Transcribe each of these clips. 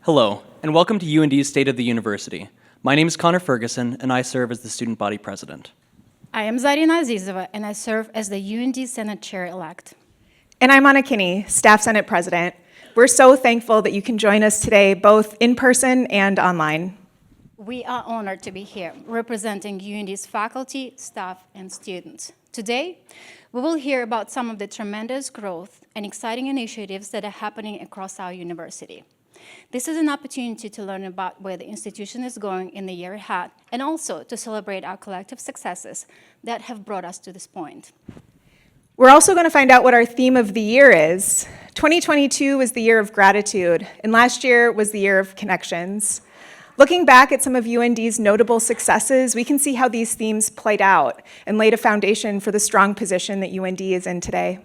Hello, and welcome to UND's State of the University. My name is Connor Ferguson, and I serve as the student body president. I am Zarina Azizova, and I serve as the UND Senate Chair-elect. And I'm Anna Kinney, Staff Senate President. We're so thankful that you can join us today, both in person and online. We are honored to be here, representing UND's faculty, staff, and students. Today, we will hear about some of the tremendous growth and exciting initiatives that are happening across our university. This is an opportunity to learn about where the institution is going in the year ahead, and also to celebrate our collective successes that have brought us to this point. We're also going to find out what our theme of the year is. 2022 was the year of gratitude, and last year was the year of connections. Looking back at some of UND's notable successes, we can see how these themes played out and laid a foundation for the strong position that UND is in today.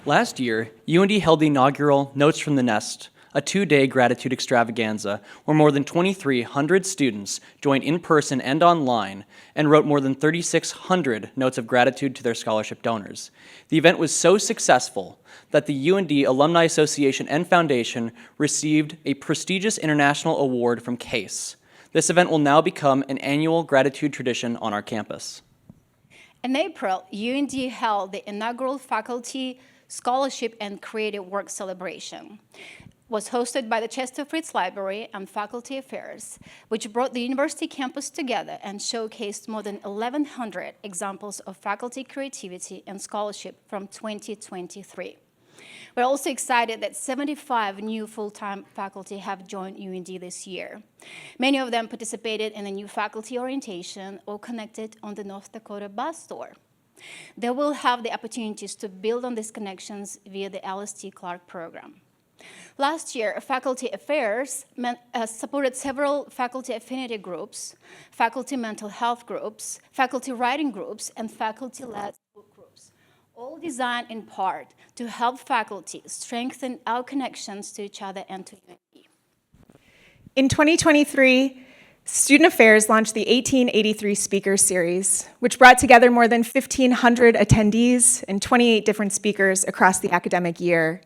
Last year, UND held the inaugural Notes from the Nest, a two-day gratitude extravaganza where more than 2,300 students joined in person and online and wrote more than 3,600 notes of gratitude to their scholarship donors. The event was so successful that the UND Alumni Association and Foundation received a prestigious international award from CASE. This event will now become an annual gratitude tradition on our campus. In April, UND held the inaugural Faculty Scholarship and Creative Work Celebration. Was hosted by the Chester Fritz Library and Faculty Affairs, which brought the university campus together and showcased more than 1,100 examples of faculty creativity and scholarship from 2023. We're also excited that 75 new full-time faculty have joined UND this year. Many of them participated in a new faculty orientation or connected on the North Dakota bus tour. They will have the opportunities to build on these connections via the LST Clark program. Last year, Faculty Affairs supported several faculty affinity groups, faculty mental health groups, faculty writing groups, and faculty-led book groups, all designed in part to help faculty strengthen our connections to each other and to UND. In 2023, Student Affairs launched the 1883 Speaker Series, which brought together more than 1,500 attendees and 28 different speakers across the academic year.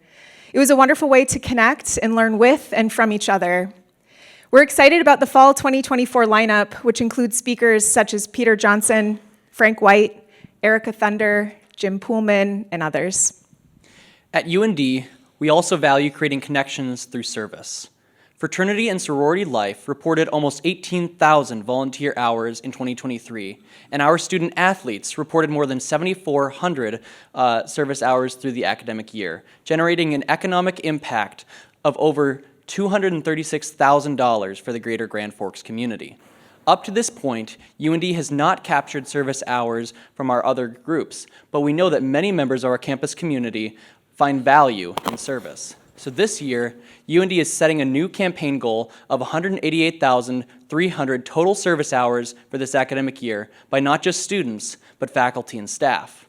It was a wonderful way to connect and learn with and from each other. We're excited about the fall 2024 lineup, which includes speakers such as Peter Johnson, Frank White, Erica Thunder, Jim Poolman, and others. At UND, we also value creating connections through service. Fraternity and sorority life reported almost 18,000 volunteer hours in 2023, and our student athletes reported more than 7,400 service hours through the academic year, generating an economic impact of over $236,000 for the greater Grand Forks community. Up to this point, UND has not captured service hours from our other groups, but we know that many members of our campus community find value in service. So this year, UND is setting a new campaign goal of 188,300 total service hours for this academic year by not just students, but faculty and staff.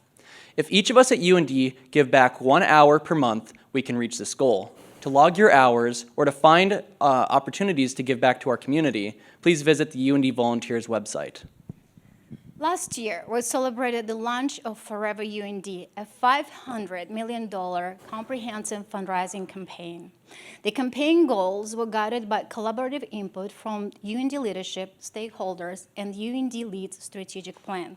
If each of us at UND give back 1 hour per month, we can reach this goal. To log your hours or to find opportunities to give back to our community, please visit the UND Volunteers website. Last year, we celebrated the launch of Forever UND, a $500 million comprehensive fundraising campaign. The campaign goals were guided by collaborative input from UND leadership, stakeholders, and UND Leads strategic plan.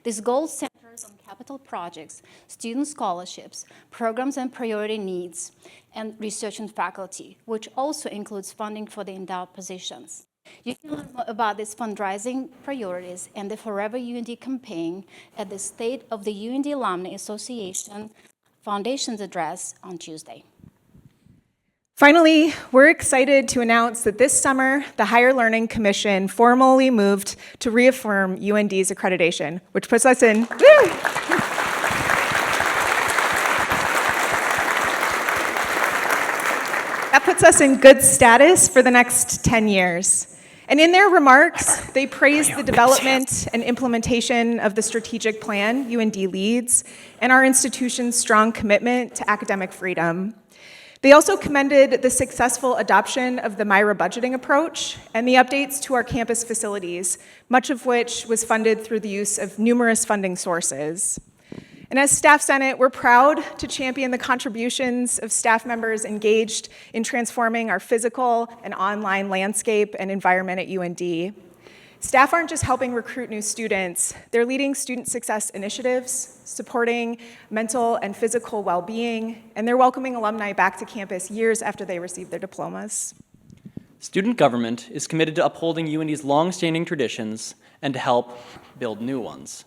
This goal centers on capital projects, student scholarships, programs and priority needs, and research and faculty, which also includes funding for the endowed positions. You can learn more about these fundraising priorities and the Forever UND campaign at the State of the UND Alumni Association Foundation's address on Tuesday. Finally, we're excited to announce that this summer, the Higher Learning Commission formally moved to reaffirm UND's accreditation, which puts us in... That puts us in good status for the next 10 years. And in their remarks, they praised the development and implementation of the strategic plan UND leads and our institution's strong commitment to academic freedom. They also commended the successful adoption of the Myra budgeting approach and the updates to our campus facilities, much of which was funded through the use of numerous funding sources. And as Staff Senate, we're proud to champion the contributions of staff members engaged in transforming our physical and online landscape and environment at UND. Staff aren't just helping recruit new students, they're leading student success initiatives, supporting mental and physical well-being, and they're welcoming alumni back to campus years after they receive their diplomas. Student government is committed to upholding UND's long-standing traditions and to help build new ones.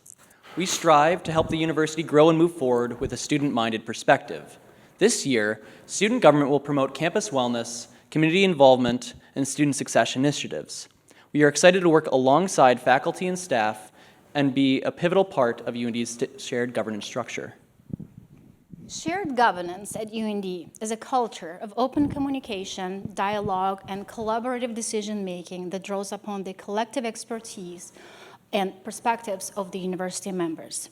We strive to help the university grow and move forward with a student-minded perspective. This year, student government will promote campus wellness, community involvement, and student success initiatives. We are excited to work alongside faculty and staff and be a pivotal part of UND's shared governance structure. Shared governance at UND is a culture of open communication, dialogue, and collaborative decision-making that draws upon the collective expertise and perspectives of the university members.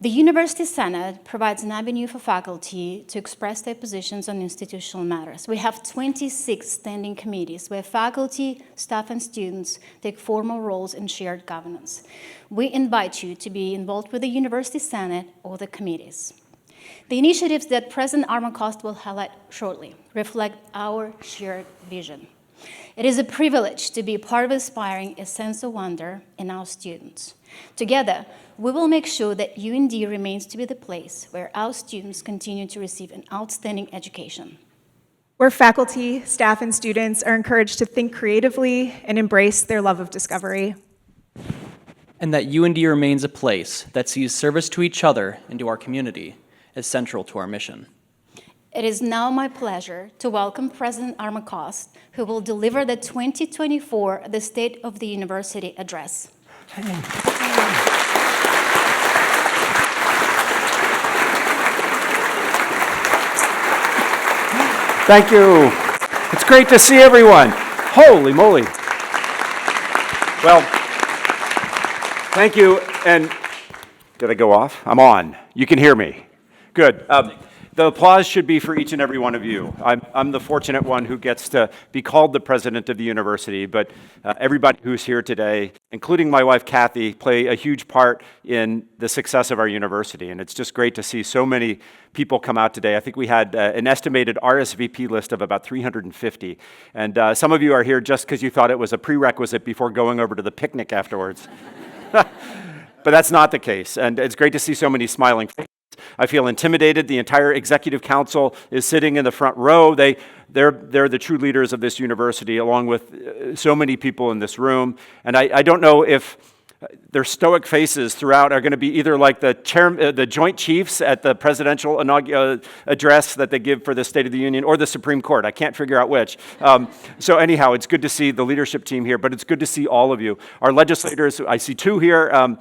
The University Senate provides an avenue for faculty to express their positions on institutional matters. We have 26 standing committees where faculty, staff, and students take formal roles in shared governance. We invite you to be involved with the University Senate or the committees. The initiatives that President Armacost will highlight shortly reflect our shared vision. It is a privilege to be part of inspiring a sense of wonder in our students. Together, we will make sure that UND remains to be the place where our students continue to receive an outstanding education. Where faculty, staff, and students are encouraged to think creatively and embrace their love of discovery. And that UND remains a place that sees service to each other and to our community as central to our mission. It is now my pleasure to welcome President Armacost, who will deliver the 2024 The State of the University Address. Thank you. It's great to see everyone. Holy moly. Well, thank you. And did I go off? I'm on. You can hear me. Good. The applause should be for each and every one of you. I'm the fortunate one who gets to be called the president of the university, but everybody who's here today, including my wife Kathy, play a huge part in the success of our university. And it's just great to see so many people come out today. I think we had an estimated RSVP list of about 350. And some of you are here just because you thought it was a prerequisite before going over to the picnic afterwards. But that's not the case. And it's great to see so many smiling faces. I feel intimidated. The entire executive council is sitting in the front row. They're the true leaders of this university, along with so many people in this room. And I don't know if their stoic faces throughout are going to be either like the Joint Chiefs at the presidential address that they give for the State of the Union, or the Supreme Court. I can't figure out which. So anyhow, it's good to see the leadership team here, but it's good to see all of you. Our legislators, I see two here.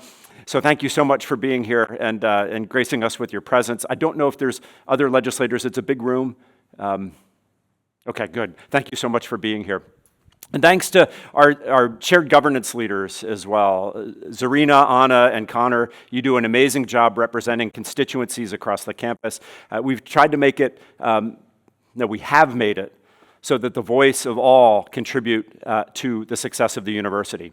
So thank you so much for being here and gracing us with your presence. I don't know if there's other legislators. It's a big room. Okay, good. Thank you so much for being here. And thanks to our shared governance leaders as well. Zarina, Anna, and Connor, you do an amazing job representing constituencies across the campus. We've tried to make it, we have made it so that the voice of all contribute to the success of the university.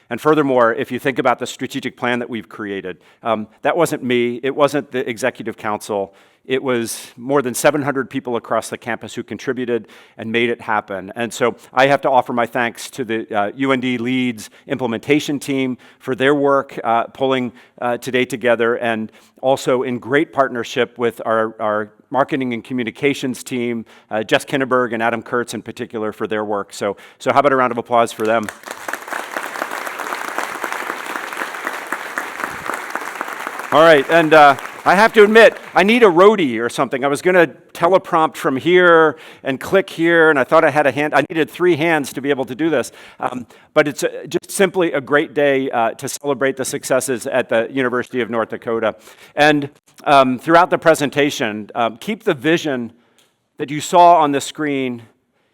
And furthermore, if you think about the strategic plan that we've created, that wasn't me, it wasn't the executive council, it was more than 700 people across the campus who contributed and made it happen. And so I have to offer my thanks to the UND Leads implementation team for their work pulling today together, and also in great partnership with our marketing and communications team, Jess Kinneberg and Adam Kurtz in particular, for their work. So how about a round of applause for them? All right, and I have to admit, I need a roadie or something. I was going to teleprompt from here and click here, and I thought I had a hand. I needed 3 hands to be able to do this. But it's just simply a great day to celebrate the successes at the University of North Dakota. And throughout the presentation, keep the vision that you saw on the screen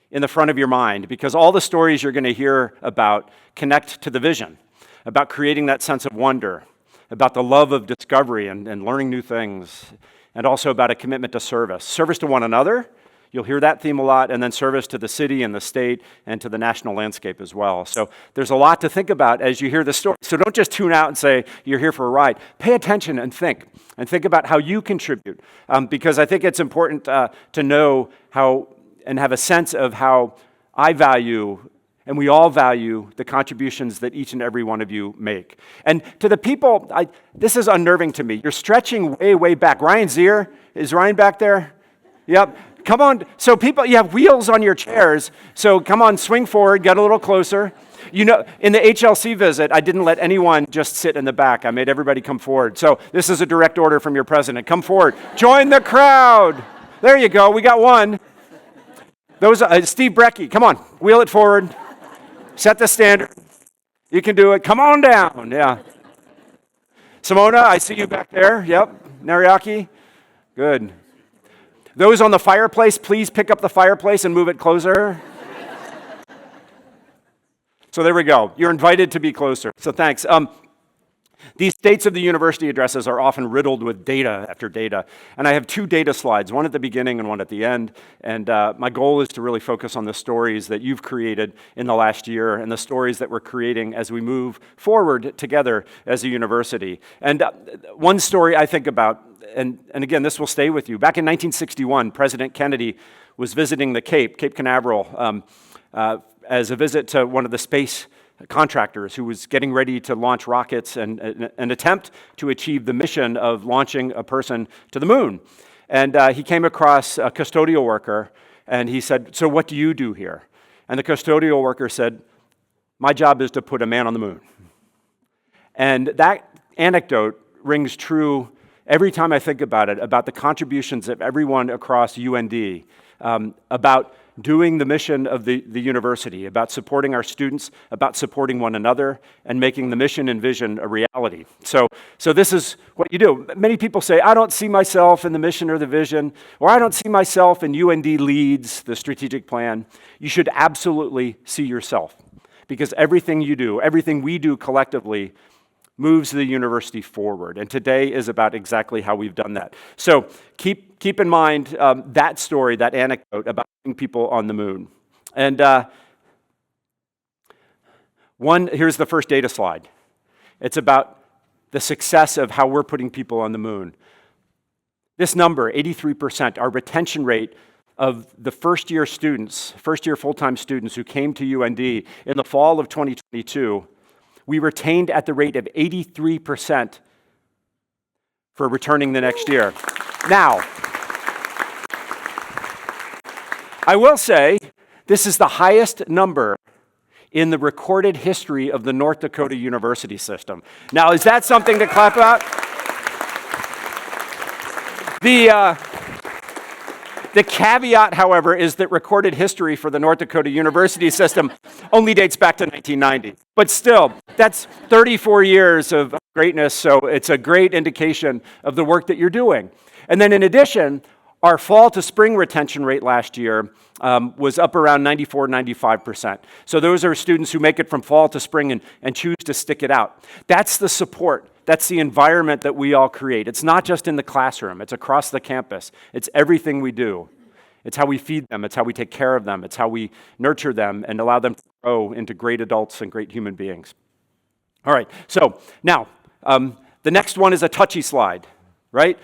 in the front of your mind, because all the stories you're going to hear about connect to the vision, about creating that sense of wonder, about the love of discovery and learning new things, and also about a commitment to service to one another, You'll hear that theme a lot, and then service to the city and the state and to the national landscape as well. So there's a lot to think about as you hear the story. So don't just tune out and say you're here for a ride. Pay attention and think about how you contribute, because I think it's important to know how and have a sense of how I value and we all value the contributions that each and every one of you make. And to the people, this is unnerving to me. You're stretching way, way back. Ryan Zier, is Ryan back there? Yep. Come on. So people, you have wheels on your chairs. So come on, swing forward, get a little closer. You know, in the HLC visit, I didn't let anyone just sit in the back. I made everybody come forward. So this is a direct order from your president. Come forward. Join the crowd. There you go. We got one. Those Steve Brecky. Come on. Wheel it forward. Set the standard. You can do it. Come on down. Yeah. Simona, I see you back there. Yep. Nariaki. Good. Those on the fireplace, please pick up the fireplace and move it closer. So there we go. You're invited to be closer. So thanks. These States of the University addresses are often riddled with data after data. And I have two data slides, one at the beginning and one at the end. And my goal is to really focus on the stories that you've created in the last year and the stories that we're creating as we move forward together as a university. And one story I think about, and again, this will stay with you. Back in 1961, President Kennedy was visiting the Cape Canaveral, as a visit to one of the space contractors who was getting ready to launch rockets and an attempt to achieve the mission of launching a person to the moon. And he came across a custodial worker, and he said, "So what do you do here?" And the custodial worker said, "My job is to put a man on the moon." And that anecdote rings true every time I think about it, about the contributions of everyone across UND, about doing the mission of the university, about supporting our students, about supporting one another, and making the mission and vision a reality. So this is what you do. Many people say, "I don't see myself in the mission or the vision," or "I don't see myself in UND Leads, the strategic plan." You should absolutely see yourself, because everything you do, everything we do collectively, moves the university forward. And today is about exactly how we've done that. So keep in mind that story, that anecdote about putting people on the moon. And here's the first data slide. It's about the success of how we're putting people on the moon. This number, 83%, our retention rate of the first-year students, first-year full-time students who came to UND in the fall of 2022, we retained at the rate of 83% for returning the next year. Now, I will say this is the highest number in the recorded history of the North Dakota university system. Now, is that something to clap about? The caveat, however, is that recorded history for the North Dakota university system only dates back to 1990. But still, that's 34 years of greatness, so it's a great indication of the work that you're doing. And then in addition, our fall to spring retention rate last year was up around 94, 95%. So those are students who make it from fall to spring and choose to stick it out. That's the support. That's the environment that we all create. It's not just in the classroom. It's across the campus. It's everything we do. It's how we feed them. It's how we take care of them. It's how we nurture them and allow them to grow into great adults and great human beings. All right, so now, the next one is a touchy slide, right?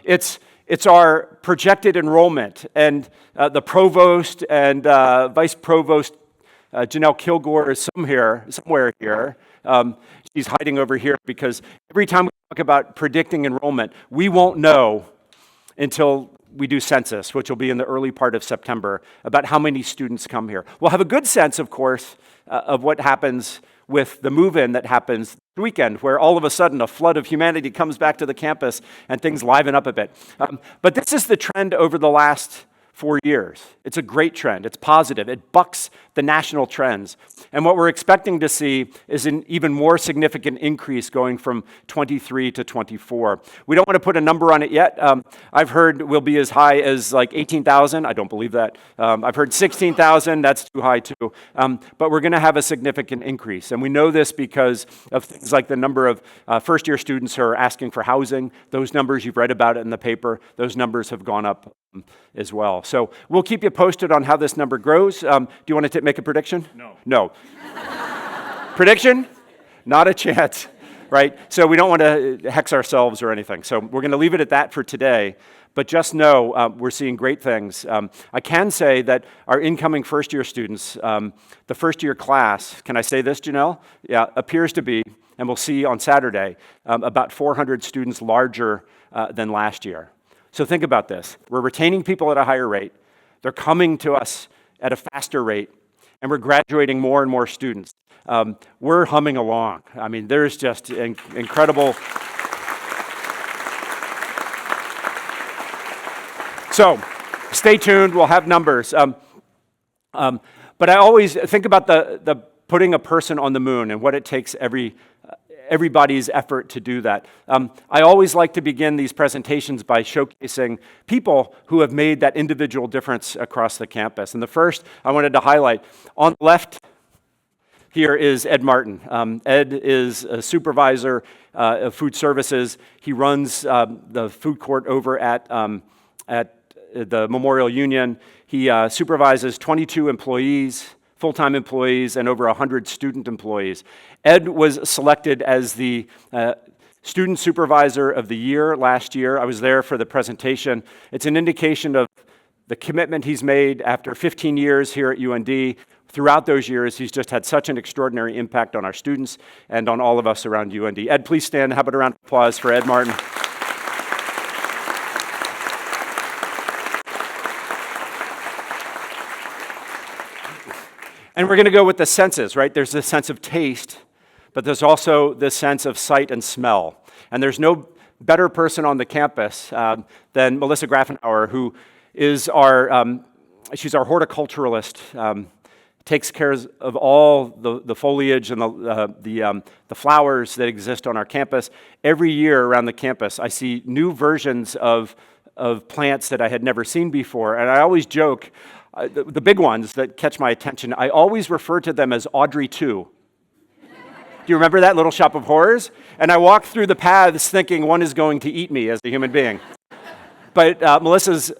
It's our projected enrollment, and the provost and vice provost, Janelle Kilgore, is somewhere here. She's hiding over here because every time we talk about predicting enrollment, we won't know until we do census, which will be in the early part of September, about how many students come here. We'll have a good sense, of course, of what happens with the move-in that happens this weekend, where all of a sudden a flood of humanity comes back to the campus and things liven up a bit. But this is the trend over the last 4 years. It's a great trend. It's positive. It bucks the national trends. And what we're expecting to see is an even more significant increase going from 23 to 24. We don't want to put a number on it yet. I've heard we'll be as high as like 18,000. I don't believe that. I've heard 16,000. That's too high too. But we're going to have a significant increase. And we know this because of things like the number of first-year students who are asking for housing. Those numbers, you've read about it in the paper, those numbers have gone up as well. So we'll keep you posted on how this number grows. Do you want to make a prediction? No. No. Prediction? Not a chance, right? So we don't want to hex ourselves or anything. So we're going to leave it at that for today. But just know we're seeing great things. I can say that our incoming first-year students, the first-year class, can I say this, Janelle? Yeah, appears to be, and we'll see on Saturday, about 400 students larger than last year. So think about this. We're retaining people at a higher rate. They're coming to us at a faster rate, and we're graduating more and more students. We're humming along. I mean, there's just incredible. So stay tuned. We'll have numbers. But I always think about the putting a person on the moon and what it takes everybody's effort to do that. I always like to begin these presentations by showcasing people who have made that individual difference across the campus. And the first I wanted to highlight, on the left here is Ed Martin. Ed is a supervisor of food services. He runs the food court over at the Memorial Union. He supervises 22 employees, full-time employees, and over 100 student employees. Ed was selected as the Student Supervisor of the Year last year. I was there for the presentation. It's an indication of the commitment he's made after 15 years here at UND. Throughout those years, he's just had such an extraordinary impact on our students and on all of us around UND. Ed, please stand. How about a round of applause for Ed Martin? And we're going to go with the senses, right? There's this sense of taste, but there's also this sense of sight and smell. And there's no better person on the campus than Melissa Grafenauer, who is she's our horticulturalist, takes care of all the foliage and the flowers that exist on our campus. Every year around the campus, I see new versions of plants that I had never seen before. And I always joke, the big ones that catch my attention, I always refer to them as Audrey 2. Do you remember that Little Shop of Horrors? And I walk through the paths thinking one is going to eat me as a human being. But Melissa's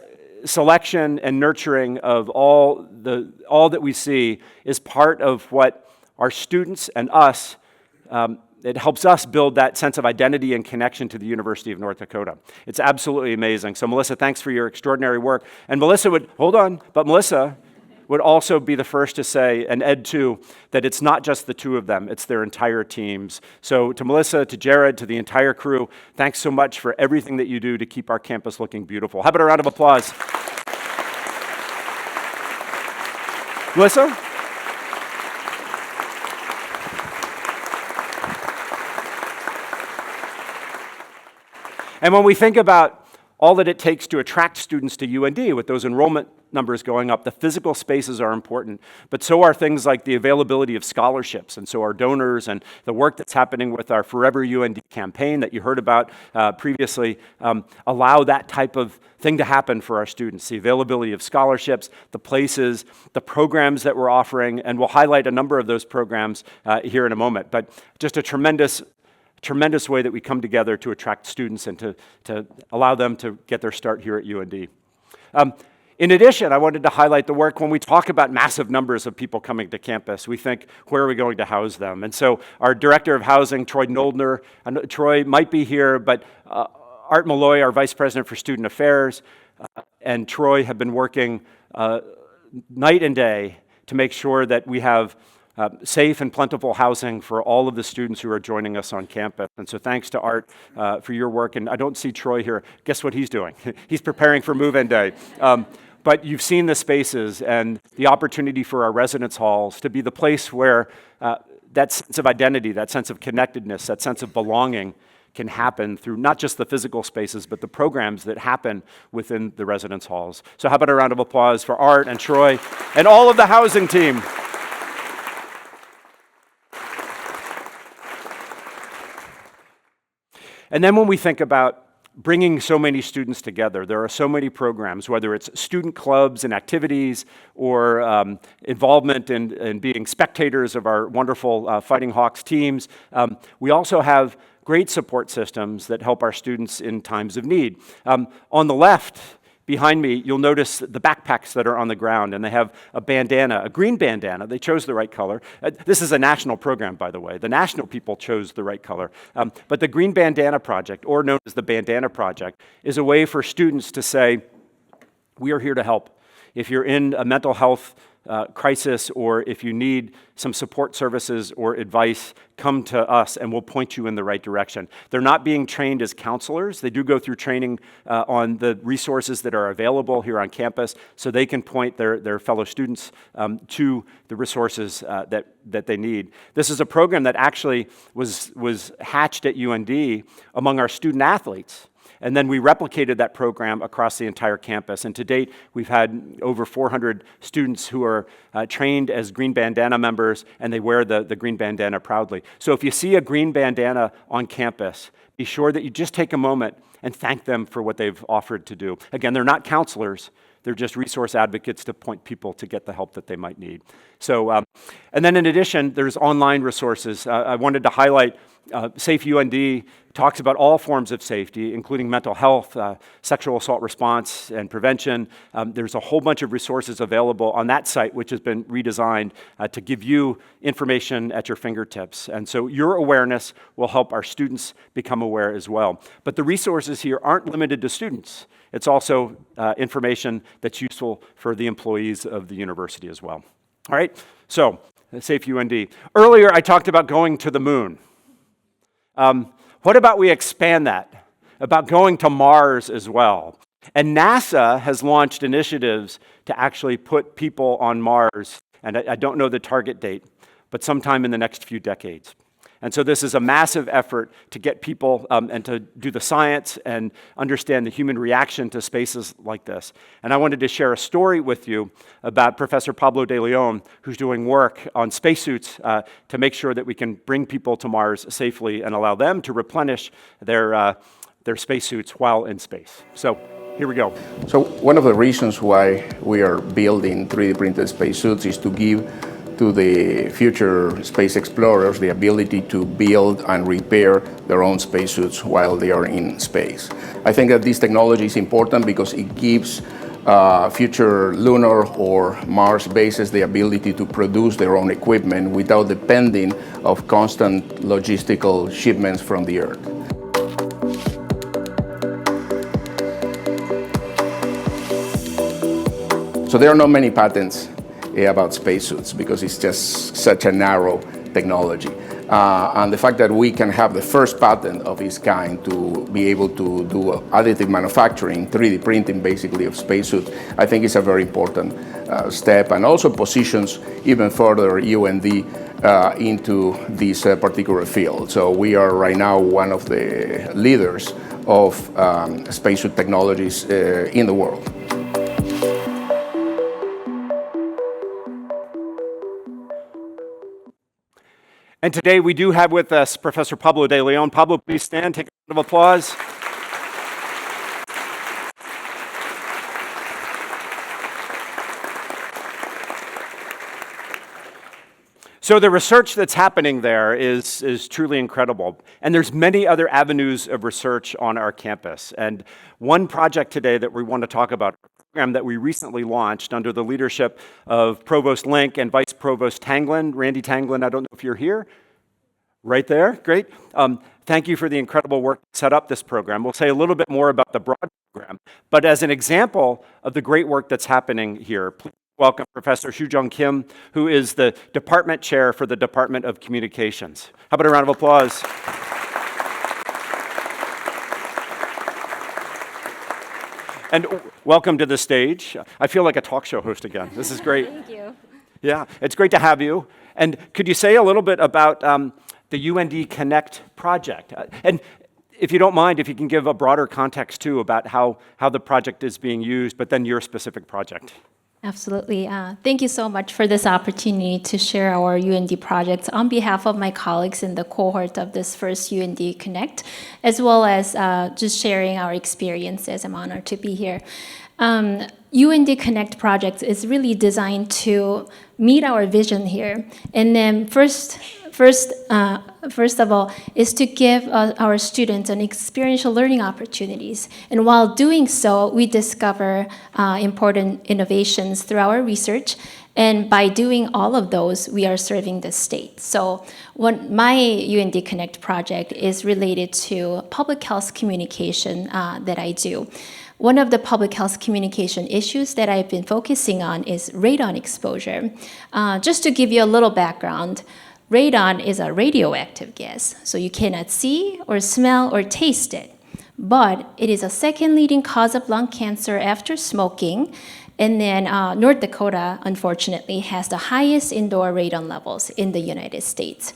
selection and nurturing of all that we see is part of what our students and us, it helps us build that sense of identity and connection to the University of North Dakota. It's absolutely amazing. So Melissa, thanks for your extraordinary work. And Melissa Melissa would also be the first to say, and Ed too, that it's not just the two of them, it's their entire teams. So to Melissa, to Jared, to the entire crew, thanks so much for everything that you do to keep our campus looking beautiful. How about a round of applause? Melissa? And when we think about all that it takes to attract students to UND with those enrollment numbers going up, the physical spaces are important, but so are things like the availability of scholarships, and so are donors, and the work that's happening with our Forever UND campaign that you heard about previously allow that type of thing to happen for our students. The availability of scholarships, the places, the programs that we're offering, and we'll highlight a number of those programs here in a moment, but just a tremendous way that we come together to attract students and to allow them to get their start here at UND. In addition, I wanted to highlight the work when we talk about massive numbers of people coming to campus. We think, where are we going to house them? And so our Director of Housing, Troy Noldner, Troy might be here, but Art Malloy, our Vice President for Student Affairs, and Troy have been working night and day to make sure that we have safe and plentiful housing for all of the students who are joining us on campus. And so thanks to Art for your work. And I don't see Troy here. Guess what he's doing? He's preparing for move-in day. But you've seen the spaces and the opportunity for our residence halls to be the place where that sense of identity, that sense of connectedness, that sense of belonging can happen through not just the physical spaces, but the programs that happen within the residence halls. So how about a round of applause for Art and Troy and all of the housing team. And then when we think about bringing so many students together, there are so many programs, whether it's student clubs and activities or involvement in being spectators of our wonderful Fighting Hawks teams. We also have great support systems that help our students in times of need. On the left Behind me, you'll notice the backpacks that are on the ground, and they have a bandana, a green bandana. They chose the right color. This is a national program, by the way. The national people chose the right color. But the Green Bandana Project, or known as the Bandana Project, is a way for students to say, we are here to help. If you're in a mental health crisis, or if you need some support services or advice, come to us and we'll point you in the right direction. They're not being trained as counselors. They do go through training on the resources that are available here on campus, so they can point their fellow students to the resources that they need. This is a program that actually was hatched at UND among our student athletes. And then we replicated that program across the entire campus. And to date, we've had over 400 students who are trained as Green Bandana members, and they wear the green bandana proudly. So if you see a green bandana on campus, be sure that you just take a moment and thank them for what they've offered to do. Again, they're not counselors. They're just resource advocates to point people to get the help that they might need. So, and then in addition, there's online resources. I wanted to highlight Safe UND talks about all forms of safety, including mental health, sexual assault response and prevention. There's a whole bunch of resources available on that site, which has been redesigned to give you information at your fingertips. And so your awareness will help our students become aware as well. But the resources here aren't limited to students. It's also information that's useful for the employees of the university as well. All right, so Safe UND. Earlier, I talked about going to the moon. What about we expand that, about going to Mars as well? And NASA has launched initiatives to actually put people on Mars, and I don't know the target date, but sometime in the next few decades. And so this is a massive effort to get people and to do the science and understand the human reaction to spaces like this. And I wanted to share a story with you about Professor Pablo de Leon, who's doing work on spacesuits to make sure that we can bring people to Mars safely and allow them to replenish their spacesuits while in space. So here we go. So one of the reasons why we are building 3D printed spacesuits is to give to the future space explorers the ability to build and repair their own spacesuits while they are in space. I think that this technology is important because it gives future lunar or Mars bases the ability to produce their own equipment without depending of constant logistical shipments from the Earth. So there are not many patents about spacesuits because it's just such a narrow technology. And the fact that we can have the first patent of its kind to be able to do additive manufacturing, 3D printing basically of spacesuits, I think is a very important step, and also positions even further UND into this particular field. So we are right now one of the leaders of spacesuit technologies in the world. And today we do have with us Professor Pablo de Leon. Pablo, please stand, take a round of applause. So the research that's happening there is truly incredible. And there's many other avenues of research on our campus. And one project today that we want to talk about, a program that we recently launched under the leadership of Provost Link and Vice Provost Tanglin. Randy Tanglin, I don't know if you're here. Right there, great. Thank you for the incredible work to set up this program. We'll say a little bit more about the broad program. But as an example of the great work that's happening here, please welcome Professor Soo-Jung Kim, who is the Department Chair for the Department of Communications. How about a round of applause? And welcome to the stage. I feel like a talk show host again. This is great. Thank you. Yeah, it's great to have you. And could you say a little bit about the UND Connect project? And if you don't mind, if you can give a broader context too about how the project is being used, but then your specific project. Absolutely. Thank you so much for this opportunity to share our UND projects on behalf of my colleagues in the cohort of this first UND Connect, as well as just sharing our experiences. I'm honored to be here. UND Connect project is really designed to meet our vision here. And then first first of all, is to give our students an experiential learning opportunities. And while doing so, we discover important innovations through our research. And by doing all of those, we are serving the state. So my UND Connect project is related to public health communication that I do. One of the public health communication issues that I've been focusing on is radon exposure. Just to give you a little background, radon is a radioactive gas, so you cannot see or smell or taste it. But it is a second leading cause of lung cancer after smoking. And then North Dakota, unfortunately, has the highest indoor radon levels in the United States.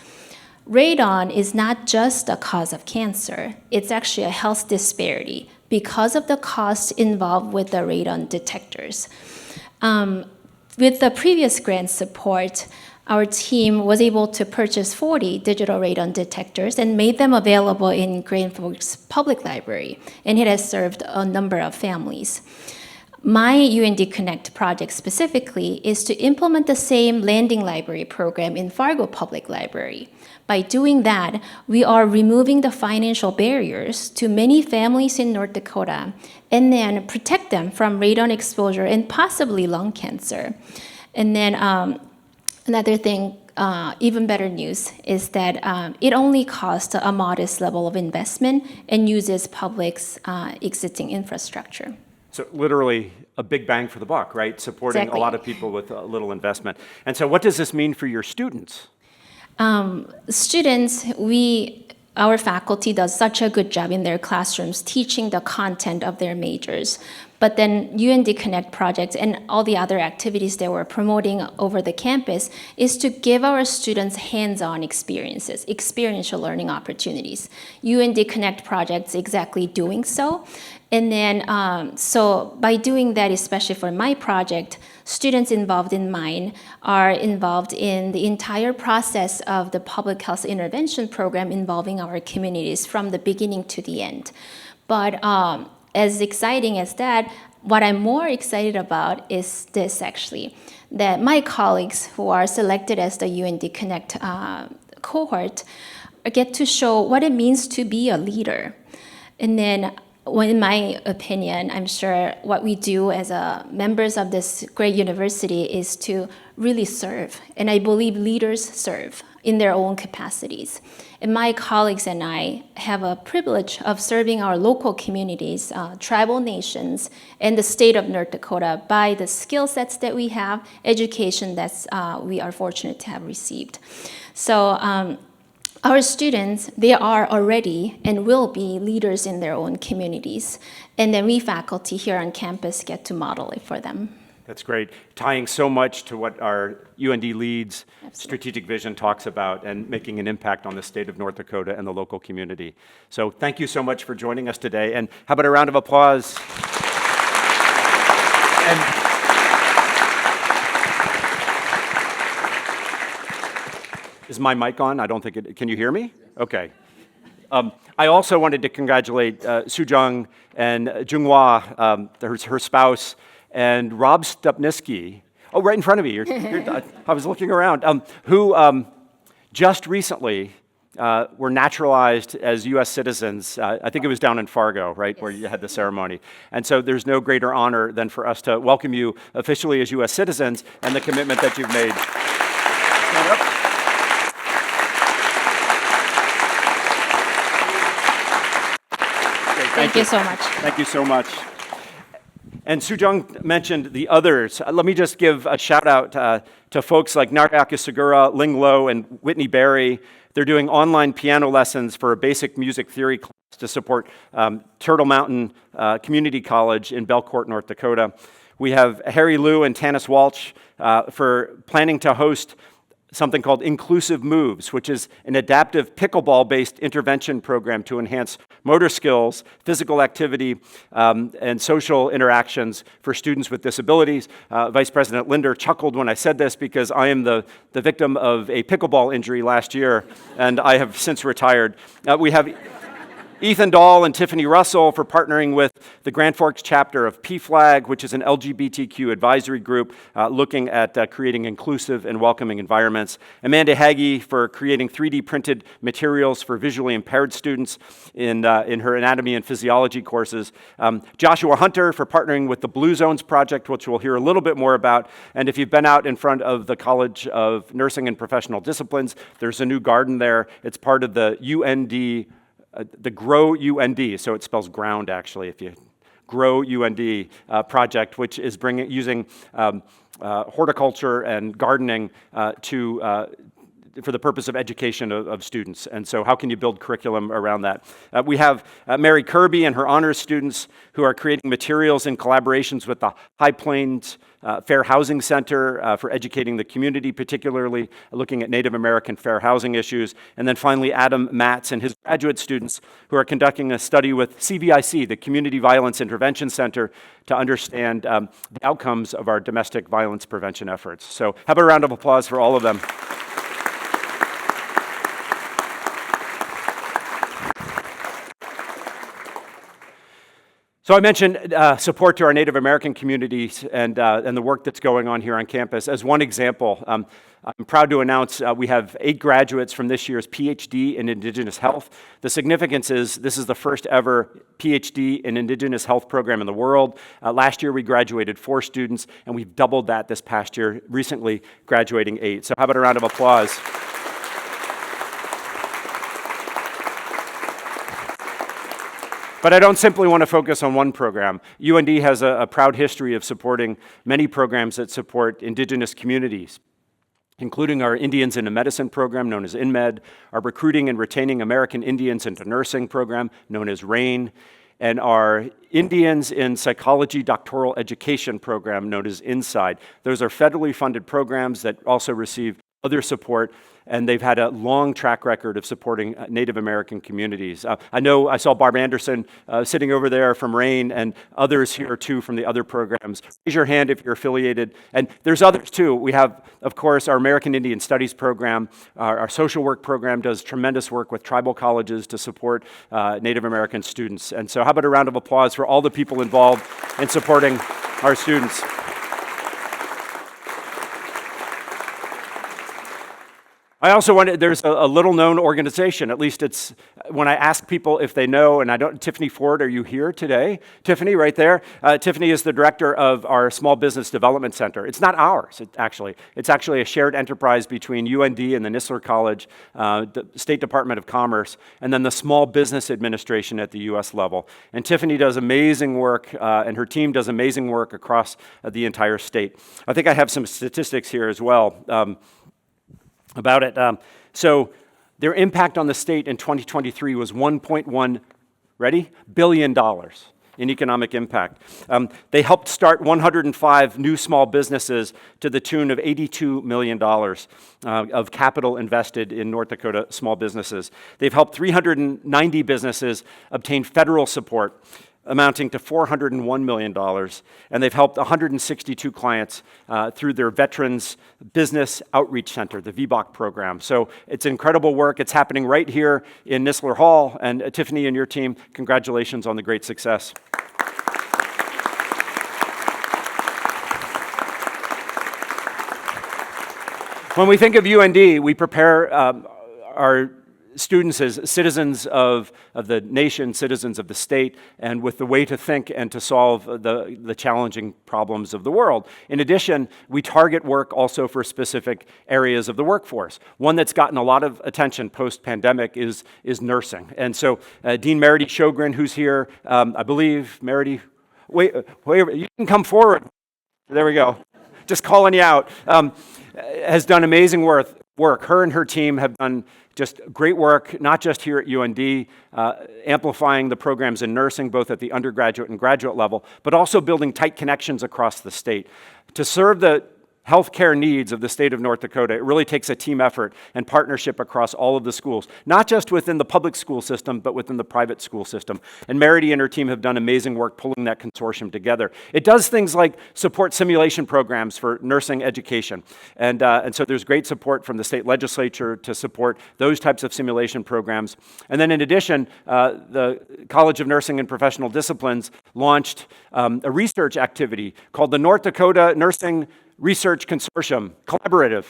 Radon is not just a cause of cancer, it's actually a health disparity because of the cost involved with the radon detectors. With the previous grant support, our team was able to purchase 40 digital radon detectors and made them available in Grand Forks Public Library, and it has served a number of families. My UND Connect project specifically is to implement the same landing library program in Fargo Public Library. By doing that, we are removing the financial barriers to many families in North Dakota and then protect them from radon exposure and possibly lung cancer. And then another thing, even better news, is that it only costs a modest level of investment and uses public's existing infrastructure. So literally a big bang for the buck, right? Supporting Exactly. a lot of people with a little investment. And so what does this mean for your students? Students, our faculty does such a good job in their classrooms teaching the content of their majors. But then UND Connect projects and all the other activities that we're promoting over the campus is to give our students hands-on experiences, experiential learning opportunities. UND Connect projects exactly doing so. And then, so by doing that, especially for my project, students involved in mine are involved in the entire process of the public health intervention program involving our communities from the beginning to the end. But as exciting as that, what I'm more excited about is this actually, that my colleagues who are selected as the UND Connect cohort get to show what it means to be a leader. And then, well, in my opinion, I'm sure what we do as members of this great university is to really serve. And I believe leaders serve in their own capacities. And my colleagues and I have a privilege of serving our local communities, tribal nations, and the state of North Dakota by the skill sets that we have, education that we are fortunate to have received. So our students, they are already and will be leaders in their own communities. And then we faculty here on campus get to model it for them. That's great. Tying so much to what our UND Leads strategic vision talks about and making an impact on the state of North Dakota and the local community. So thank you so much for joining us today. And how about a round of applause? And is my mic on? I don't think it, can you hear me? Okay. I also wanted to congratulate Sujung and Junghwa, her spouse, and Rob Stupniski, oh, right in front of me, I was looking around, who just recently were naturalized as U.S. citizens. I think it was down in Fargo, right, yes, where you had the ceremony. And so there's no greater honor than for us to welcome you officially as U.S. citizens and the commitment that you've made. Stand up. Thank you so much. Thank you so much. And Sujung mentioned the others. Let me just give a shout out to folks like Nariaka Segura, Ling Lo, and Whitney Berry. They're doing online piano lessons for a basic music theory class to support Turtle Mountain Community College in Belcourt, North Dakota. We have Harry Liu and Tanis Walsh for planning to host something called Inclusive Moves, which is an adaptive pickleball-based intervention program to enhance motor skills, physical activity, and social interactions for students with disabilities. Vice President Linder chuckled when I said this because I am the victim of a pickleball injury last year, and I have since retired. We have Ethan Dahl and Tiffany Russell for partnering with the Grand Forks chapter of PFLAG, which is an LGBTQ advisory group looking at creating inclusive and welcoming environments. Amanda Hagee for creating 3D printed materials for visually impaired students in her anatomy and physiology courses. Joshua Hunter for partnering with the Blue Zones Project, which we'll hear a little bit more about. And if you've been out in front of the College of Nursing and Professional Disciplines, there's a new garden there. It's part of the UND, the Grow UND, so it spells ground actually, if you Grow UND project, which is using horticulture and gardening for the purpose of education of students. And so how can you build curriculum around that? We have Mary Kirby and her honors students who are creating materials in collaborations with the High Plains Fair Housing Center for educating the community, particularly looking at Native American fair housing issues. And then finally, Adam Matz and his graduate students who are conducting a study with CVIC, the Community Violence Intervention Center, to understand the outcomes of our domestic violence prevention efforts. So how about a round of applause for all of them? So I mentioned support to our Native American communities and the work that's going on here on campus. As one example, I'm proud to announce we have 8 graduates from this year's PhD in Indigenous Health. The significance is this is the first ever PhD in Indigenous Health program in the world. Last year we graduated 4 students, and we've doubled that this past year, recently graduating 8. So how about a round of applause? But I don't simply want to focus on one program. UND has a proud history of supporting many programs that support Indigenous communities, including our Indians into Medicine program, known as unmanned, our Recruiting and Retaining American Indians into Nursing program, known as RAIN, and our Indians in Psychology Doctoral Education program, known as INSIDE. Those are federally funded programs that also receive other support, and they've had a long track record of supporting Native American communities. I know I saw Barb Anderson sitting over there from RAIN, and others here too from the other programs. Raise your hand if you're affiliated. And there's others too. We have, of course, our American Indian Studies program. Our social work program does tremendous work with tribal colleges to support Native American students. And so how about a round of applause for all the people involved in supporting our students. I also wanted, there's a little known organization, at least it's, when I ask people if they know, and I don't, Tiffany Ford, are you here today? Tiffany, right there. Tiffany is the director of our Small Business Development Center. It's not ours, it's actually a shared enterprise between UND and the Nistler College, the State Department of Commerce, and then the Small Business Administration at the US level. And Tiffany does amazing work, and her team does amazing work across the entire state. I think I have some statistics here as well. About it. So their impact on the state in 2023 was $1.1, ready? billion in economic impact. They helped start 105 new small businesses to the tune of $82 million of capital invested in North Dakota small businesses. They've helped 390 businesses obtain federal support, amounting to $401 million, and they've helped 162 clients through their Veterans Business Outreach Center, the VBOC program. So it's incredible work. It's happening right here in Nistler Hall, and Tiffany and your team, congratulations on the great success. When we think of UND, we prepare our students as citizens of the nation, citizens of the state, and with the way to think and to solve the challenging problems of the world. In addition, we target work also for specific areas of the workforce. One that's gotten a lot of attention post-pandemic is nursing. And so Dean Meredy Sjogren, who's here, I believe, Meredy, wait, you can come forward. There we go. Just calling you out. Has done amazing work. Her and her team have done just great work, not just here at UND, amplifying the programs in nursing, both at the undergraduate and graduate level, but also building tight connections across the state. To serve the healthcare needs of the state of North Dakota. It really takes a team effort and partnership across all of the schools, not just within the public school system, but within the private school system. And Merity and her team have done amazing work pulling that consortium together. It does things like support simulation programs for nursing education. And so there's great support from the state legislature to support those types of simulation programs. And then in addition, the College of Nursing and Professional Disciplines launched a research activity called the North Dakota Nursing Research Consortium, collaborative.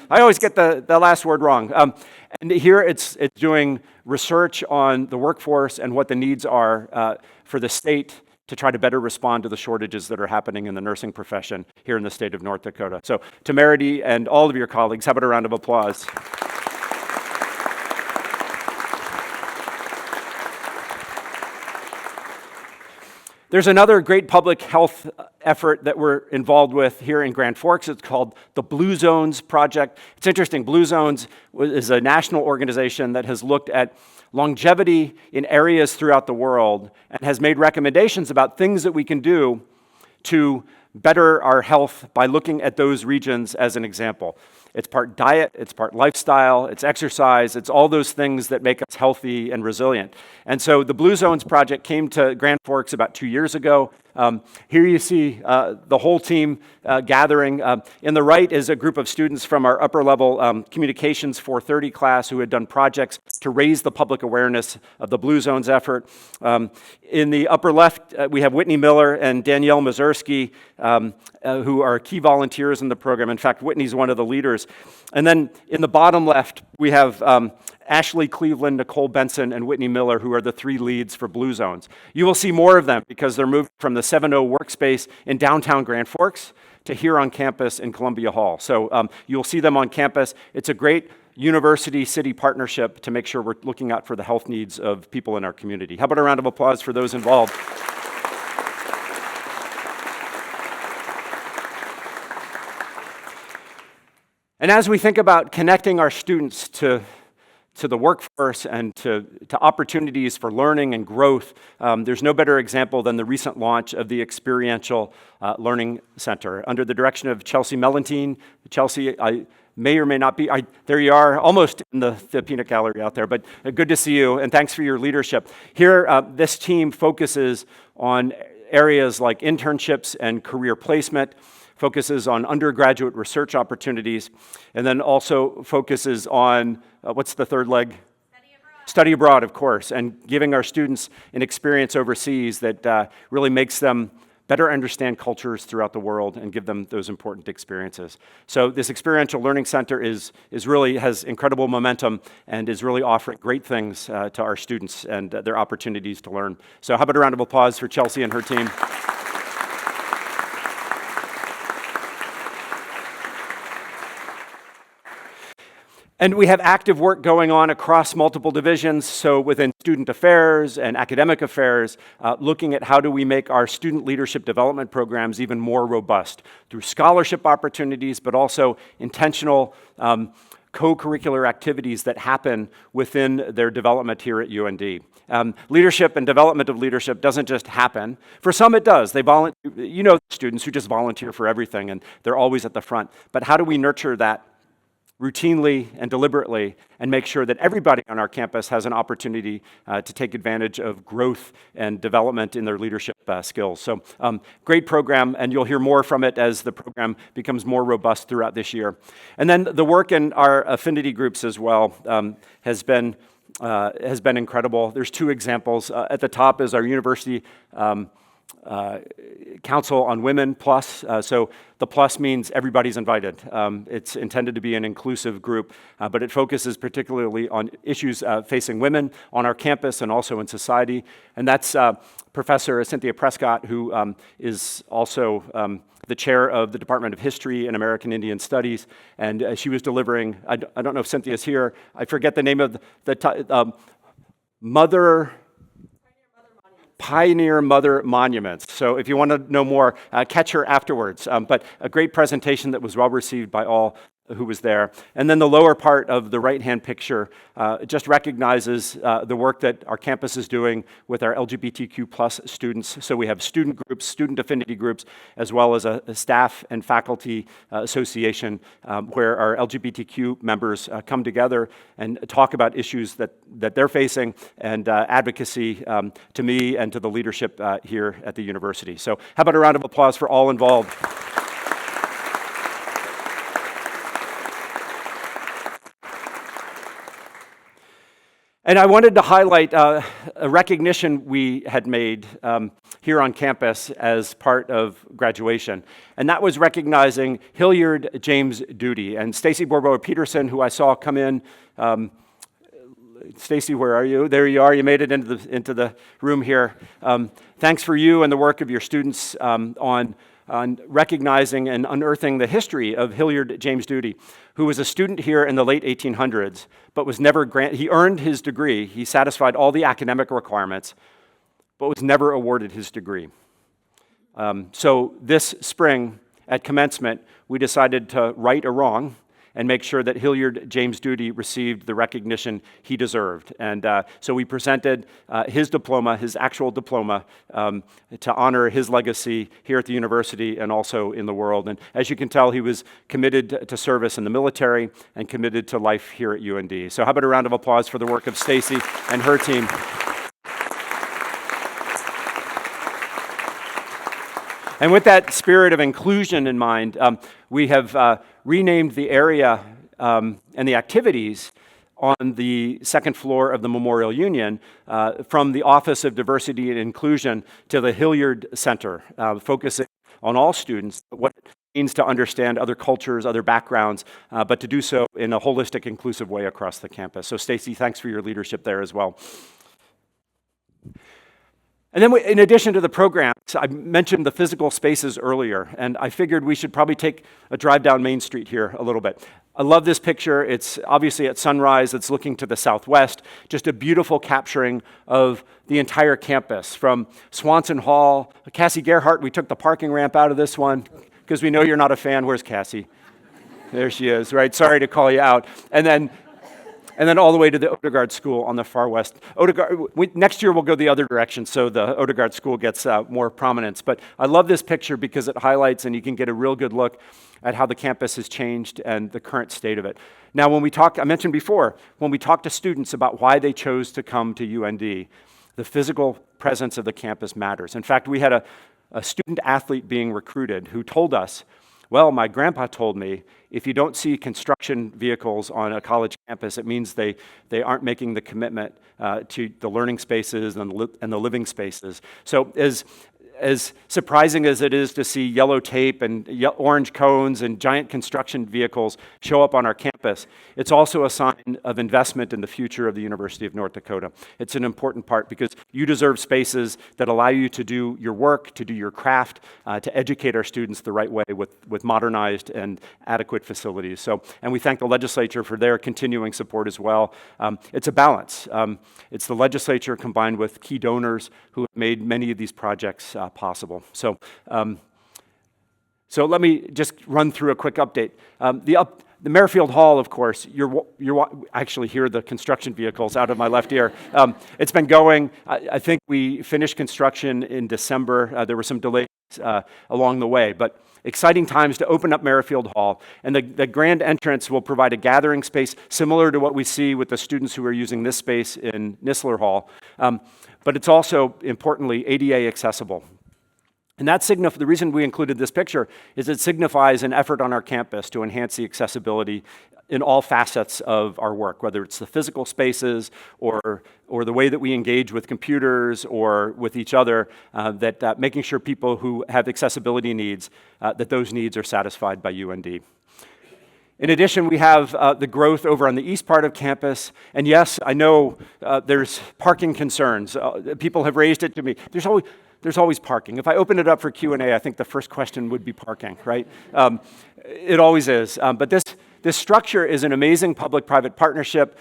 I always get the last word wrong. And here it's doing research on the workforce and what the needs are for the state to try to better respond to the shortages that are happening in the nursing profession here in the state of North Dakota. So to Merity and all of your colleagues, how about a round of applause? There's another great public health effort that we're involved with here in Grand Forks. It's called the Blue Zones Project. It's interesting. Blue Zones is a national organization that has looked at longevity in areas throughout the world and has made recommendations about things that we can do to better our health by looking at those regions as an example. It's part diet, it's part lifestyle, it's exercise, it's all those things that make us healthy and resilient. And so the Blue Zones Project came to Grand Forks about 2 years ago. Here you see the whole team gathering. In the right is a group of students from our upper level Communications 430 class who had done projects to raise the public awareness of the Blue Zones effort. In the upper left, we have Whitney Miller and Danielle Mazursky, who are key volunteers in the program. In fact, Whitney's one of the leaders. And then in the bottom left, we have Ashley Cleveland, Nicole Benson, and Whitney Miller, who are the 3 leads for Blue Zones. You will see more of them because they're moved from the 7.0 workspace in downtown Grand Forks to here on campus in Columbia Hall. So you'll see them on campus. It's a great university-city partnership to make sure we're looking out for the health needs of people in our community. How about a round of applause for those involved? And as we think about connecting our students to the workforce and to opportunities for learning and growth, there's no better example than the recent launch of the Experiential Learning Center. Under the direction of Chelsea Mellentine. Chelsea, I may or may not be, there you are, almost in the peanut gallery out there, but good to see you, and thanks for your leadership. Here, this team focuses on areas like internships and career placement, focuses on undergraduate research opportunities, and then also focuses on, what's the third leg? Study abroad, of course, and giving our students an experience overseas that really makes them better understand cultures throughout the world and give them those important experiences. So this Experiential Learning Center is really has incredible momentum and is really offering great things to our students and their opportunities to learn. So how about a round of applause for Chelsea and her team? And we have active work going on across multiple divisions, so within student affairs and academic affairs, looking at how do we make our student leadership development programs even more robust through scholarship opportunities, but also intentional co-curricular activities that happen within their development here at UND. Leadership and development of leadership doesn't just happen. For some it does. They students who just volunteer for everything and they're always at the front. But how do we nurture that routinely and deliberately and make sure that everybody on our campus has an opportunity to take advantage of growth and development in their leadership skills. So great program, and you'll hear more from it as the program becomes more robust throughout this year. And then the work in our affinity groups as well has been incredible. There's 2 examples. At the top is our University Council on Women Plus. So the plus means everybody's invited. It's intended to be an inclusive group, but it focuses particularly on issues facing women on our campus and also in society. And that's Professor Cynthia Prescott, who is also the chair of the Department of History and American Indian Studies. And she was delivering, I don't know if Cynthia's here, I forget the name of the Pioneer Mother Monuments. So if you want to know more, catch her afterwards. But a great presentation that was well received by all who was there. And then the lower part of the right-hand picture just recognizes the work that our campus is doing with our LGBTQ plus students. So we have student groups, student affinity groups, as well as a staff and faculty association where our LGBTQ members come together and talk about issues that they're facing and advocacy to me and to the leadership here at the university. So how about a round of applause for all involved? And I wanted to highlight a recognition we had made here on campus as part of graduation. And that was recognizing Hilliard James Duty. And Stacy Borboa-Peterson, who I saw come in, Stacy, where are you? There you are. You made it into the room here. Thanks for you and the work of your students on recognizing and unearthing the history of Hilliard James Duty, who was a student here in the late 1800s, but was never he earned his degree. He satisfied all the academic requirements, but was never awarded his degree. So this spring at commencement, we decided to right a wrong and make sure that Hilliard James Duty received the recognition he deserved. And so we presented his diploma, his actual diploma, to honor his legacy here at the university and also in the world. And as you can tell, he was committed to service in the military and committed to life here at UND. So how about a round of applause for the work of Stacy and her team. And with that spirit of inclusion in mind, we have renamed the area and the activities on the second floor of the Memorial Union from the Office of Diversity and Inclusion to the Hilliard Center, focusing on all students, what it means to understand other cultures, other backgrounds, but to do so in a holistic, inclusive way across the campus. So Stacy, thanks for your leadership there as well. And then in addition to the programs, I mentioned the physical spaces earlier, and I figured we should probably take a drive down Main Street here a little bit. I love this picture. It's obviously at sunrise. It's looking to the southwest. Just a beautiful capturing of the entire campus from Swanson Hall. Cassie Gerhardt, we took the parking ramp out of this one because we know you're not a fan. Where's Cassie? There she is, right? Sorry to call you out. And then all the way to the Odegaard School on the far west. Next year we'll go the other direction, so the Odegaard School gets more prominence. But I love this picture because it highlights, and you can get a real good look at how the campus has changed and the current state of it. Now, when we talk, I mentioned before, when we talk to students about why they chose to come to UND, the physical presence of the campus matters. In fact, we had a student athlete being recruited who told us, well, my grandpa told me if you don't see construction vehicles on a college campus, it means they aren't making the commitment to the learning spaces and the living spaces. So as surprising as it is to see yellow tape and orange cones and giant construction vehicles show up on our campus, it's also a sign of investment in the future of the University of North Dakota. It's an important part because you deserve spaces that allow you to do your work, to do your craft, to educate our students the right way with modernized and adequate facilities. So, and we thank the legislature for their continuing support as well. It's a balance. It's the legislature combined with key donors who have made many of these projects possible. So let me just run through a quick update. The Merrifield Hall, of course, you're actually hear the construction vehicles out of my left ear. It's been going. I think we finished construction in December. There were some delays along the way, but exciting times to open up Merrifield Hall. And the grand entrance will provide a gathering space similar to what we see with the students who are using this space in Nisler Hall. But it's also, importantly, ADA accessible. And the reason we included this picture is it signifies an effort on our campus to enhance the accessibility in all facets of our work, whether it's the physical spaces or the way that we engage with computers or with each other, making sure people who have accessibility needs, that those needs are satisfied by UND. In addition, we have the growth over on the east part of campus. And yes, I know there's parking concerns. People have raised it to me. There's always parking. If I open it up for Q&A, I think the first question would be parking, right? It always is. But this structure is an amazing public-private partnership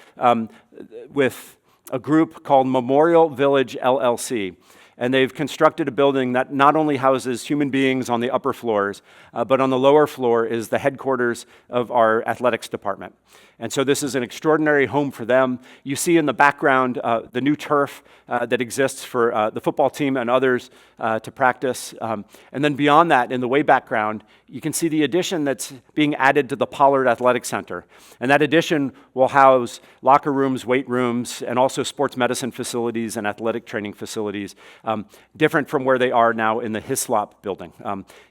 with a group called Memorial Village LLC. and they've constructed a building that not only houses human beings on the upper floors, but on the lower floor is the headquarters of our athletics department. And so this is an extraordinary home for them. You see in the background the new turf that exists for the football team and others to practice. And then beyond that, in the way background, you can see the addition that's being added to the Pollard Athletic Center. And that addition will house locker rooms, weight rooms, and also sports medicine facilities and athletic training facilities, different from where they are now in the Hislop building.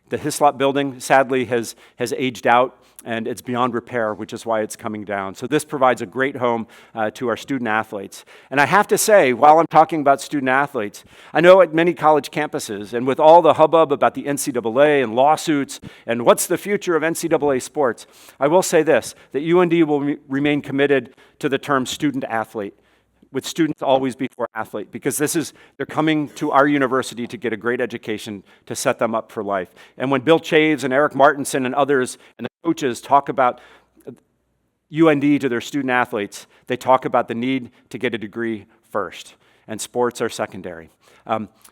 The Hislop building, sadly, has aged out, and it's beyond repair, which is why it's coming down. So this provides a great home to our student athletes. And I have to say, while I'm talking about student athletes, I know at many college campuses, and with all the hubbub about the NCAA and lawsuits, and what's the future of NCAA sports, I will say this, that UND will remain committed to the term student athlete, with students always before athlete, because they're coming to our university to get a great education to set them up for life. And when Bill Chaves and Eric Martinson and others and the coaches talk about UND to their student athletes, they talk about the need to get a degree first, and sports are secondary.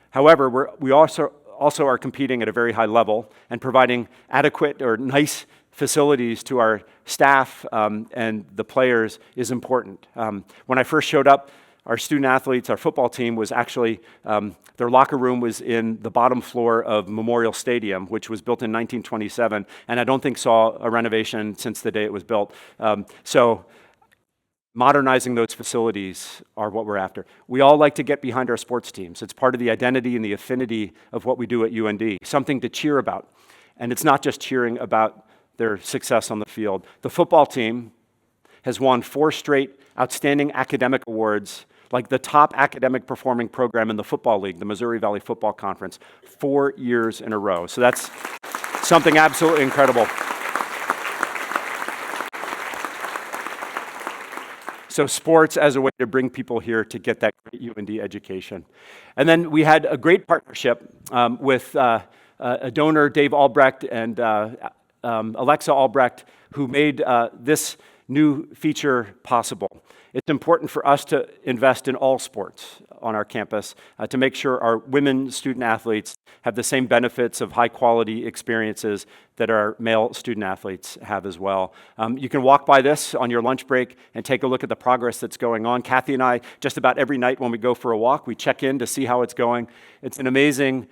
However, we also are competing at a very high level and providing adequate or nice facilities to our staff and the players is important. When I first showed up, our student athletes, our football team was actually, their locker room was in the bottom floor of Memorial Stadium, which was built in 1927, and I don't think saw a renovation since the day it was built. So modernizing those facilities are what we're after. We all like to get behind our sports teams. It's part of the identity and the affinity of what we do at UND, something to cheer about. And it's not just cheering about their success on the field. The football team has won 4 straight outstanding academic awards, like the top academic performing program in the Football League, the Missouri Valley Football Conference, 4 years in a row. So that's something absolutely incredible. So sports as a way to bring people here to get that great UND education. And then we had a great partnership with a donor, Dave Albrecht, and Alexa Albrecht, who made this new feature possible. It's important for us to invest in all sports on our campus to make sure our women student athletes have the same benefits of high quality experiences that our male student athletes have as well. You can walk by this on your lunch break and take a look at the progress that's going on. Kathy and I, just about every night when we go for a walk, we check in to see how it's going. It's an amazing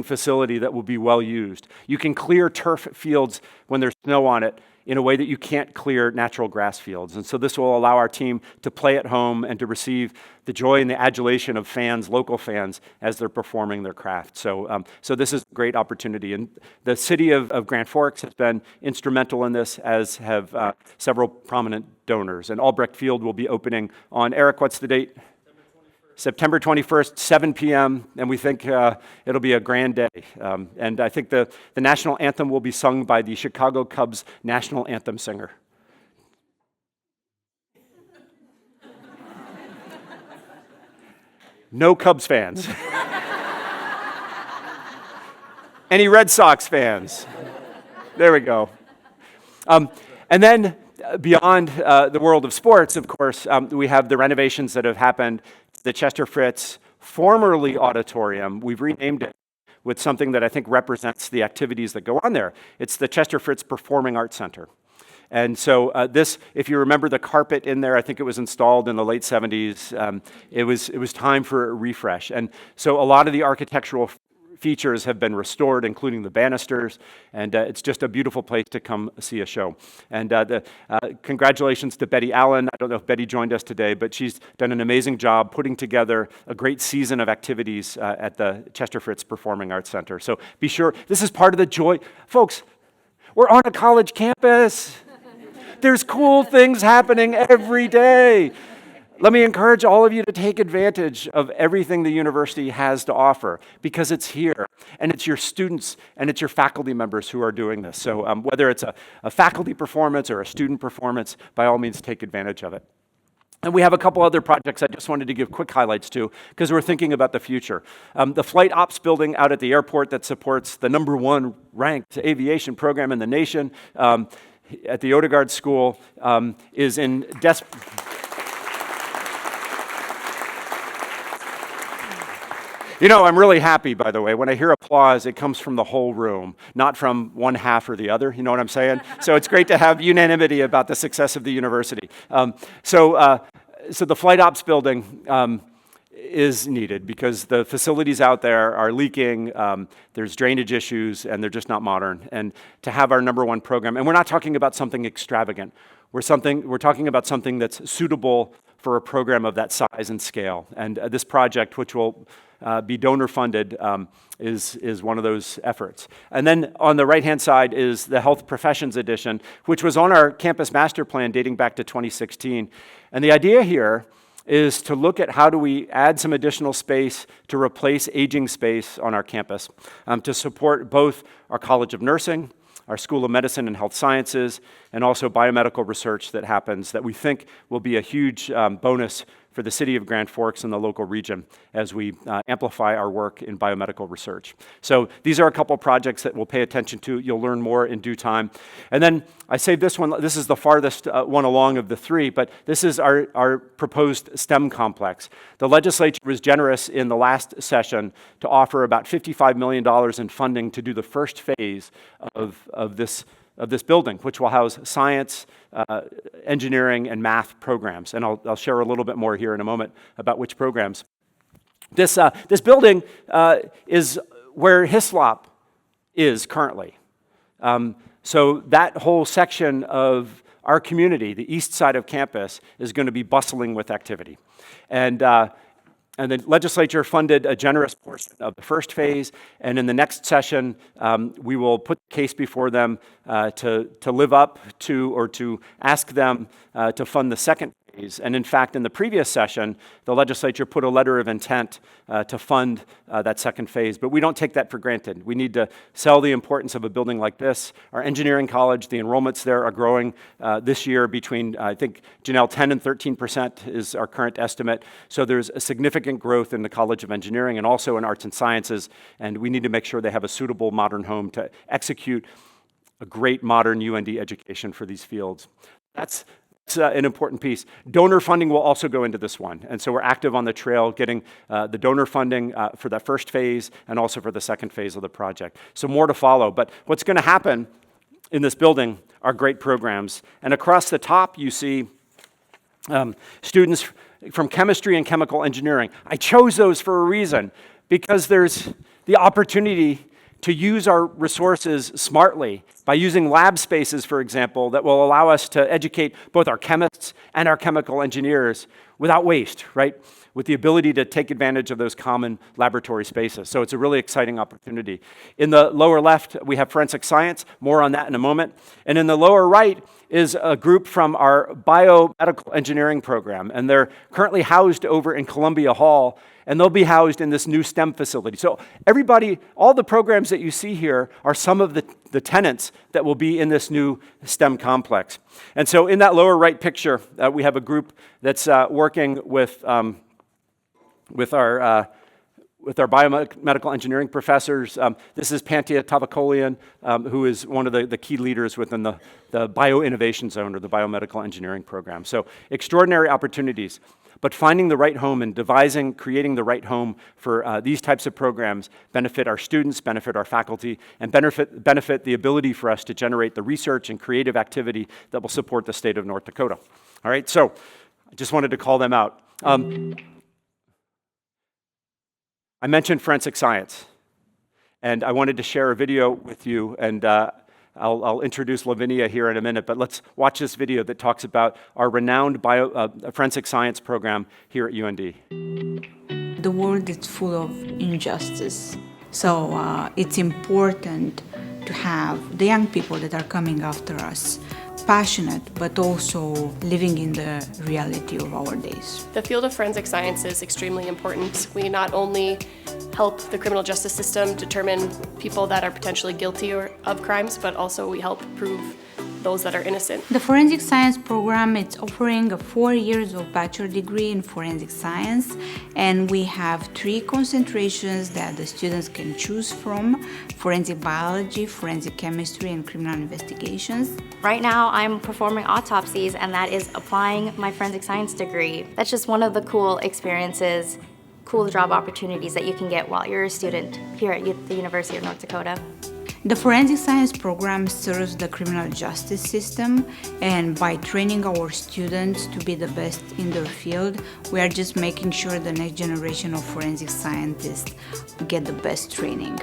facility that will be well used. You can clear turf fields when there's snow on it in a way that you can't clear natural grass fields. And so this will allow our team to play at home and to receive the joy and the adulation of fans, local fans, as they're performing their craft. So this is a great opportunity. And the city of Grand Forks has been instrumental in this, as have several prominent donors. And Albrecht Field will be opening on, Eric, what's the date? September 21st, 7 p.m., and we think it'll be a grand day. And I think the national anthem will be sung by the Chicago Cubs national anthem singer. No Cubs fans. Any Red Sox fans? There we go. And then beyond the world of sports, of course, we have the renovations that have happened. The Chester Fritz, formerly auditorium, we've renamed it with something that I think represents the activities that go on there. It's the Chester Fritz Performing Arts Center. And so this, if you remember the carpet in there, I think it was installed in the late 70s. It was time for a refresh. And so a lot of the architectural features have been restored, including the banisters, and it's just a beautiful place to come see a show. And congratulations to Betty Allen. I don't know if Betty joined us today, but she's done an amazing job putting together a great season of activities at the Chester Fritz Performing Arts Center. So be sure, this is part of the joy. Folks, we're on a college campus. There's cool things happening every day. Let me encourage all of you to take advantage of everything the university has to offer, because it's here, and it's your students and it's your faculty members who are doing this. So whether it's a faculty performance or a student performance, by all means take advantage of it. And we have a couple other projects I just wanted to give quick highlights to, because we're thinking about the future. The flight ops building out at the airport that supports the #1 ranked aviation program in the nation at the Odegaard School is in You know, I'm really happy, by the way. When I hear applause, it comes from the whole room, not from one half or the other. You know what I'm saying? So it's great to have unanimity about the success of the university. So the flight ops building is needed because the facilities out there are leaking, there's drainage issues, and they're just not modern. And to have our #1 program, and we're not talking about something extravagant, we're talking about something that's suitable for a program of that size and scale. And this project, which will be donor funded, is one of those efforts. And then on the right-hand side is the Health Professions Edition, which was on our campus master plan dating back to 2016. And the idea here is to look at how do we add some additional space to replace aging space on our campus to support both our College of Nursing, our School of Medicine and Health Sciences, and also biomedical research that happens that we think will be a huge bonus for the city of Grand Forks and the local region as we amplify our work in biomedical research. So these are a couple projects that we'll pay attention to. You'll learn more in due time. And then I saved this one. This is the farthest one along of the three, but this is our proposed STEM complex. The legislature was generous in the last session to offer about $55 million in funding to do the first phase of this building, which will house science, engineering, and math programs. And I'll share a little bit more here in a moment about which programs. This building is where Hislop is currently. So that whole section of our community, the east side of campus, is going to be bustling with activity. And the legislature funded a generous portion of the first phase, and in the next session, we will put the case before them to live up to or to ask them to fund the second phase. And in fact, in the previous session, the legislature put a letter of intent to fund that second phase, but we don't take that for granted. We need to sell the importance of a building like this. Our engineering college, the enrollments there are growing this year between, I think, Janelle, 10 and 13% is our current estimate. So there's a significant growth in the College of Engineering and also in Arts and Sciences, and we need to make sure they have a suitable modern home to execute a great modern UND education for these fields. That's an important piece. Donor funding will also go into this one. And so we're active on the trail getting the donor funding for that first phase and also for the second phase of the project. So more to follow. But what's going to happen in this building are great programs. And across the top, you see students from chemistry and chemical engineering. I chose those for a reason, because there's the opportunity to use our resources smartly by using lab spaces, for example, that will allow us to educate both our chemists and our chemical engineers without waste, right? With the ability to take advantage of those common laboratory spaces. So it's a really exciting opportunity. In the lower left, we have forensic science, more on that in a moment. And in the lower right is a group from our biomedical engineering program, and they're currently housed over in Columbia Hall, and they'll be housed in this new STEM facility. So everybody, all the programs that you see here are some of the tenants that will be in this new STEM complex. And so in that lower right picture, we have a group that's working with our biomedical engineering professors. This is Pantia Tavakolian, who is one of the key leaders within the Bio-Innovation Zone, or the biomedical engineering program. So extraordinary opportunities. But finding the right home and creating the right home for these types of programs benefit our students, benefit our faculty, and benefit the ability for us to generate the research and creative activity that will support the state of North Dakota. All right, so I just wanted to call them out. I mentioned forensic science, and I wanted to share a video with you, and I'll introduce Lavinia here in a minute, but let's watch this video that talks about our renowned forensic science program here at UND. The world is full of injustice, so it's important to have the young people that are coming after us passionate, but also living in the reality of our days. The field of forensic science is extremely important. We not only help the criminal justice system determine people that are potentially guilty of crimes, but also we help prove those that are innocent. The forensic science program is offering 4 years of bachelor degree in forensic science, and we have 3 concentrations that the students can choose from: forensic biology, forensic chemistry, and criminal investigations. Right now I'm performing autopsies, and that is applying my forensic science degree. That's just one of the cool experiences cool job opportunities that you can get while you're a student here at the University of North Dakota. The forensic science program serves the criminal justice system, and by training our students to be the best in their field, we are just making sure the next generation of forensic scientists get the best training.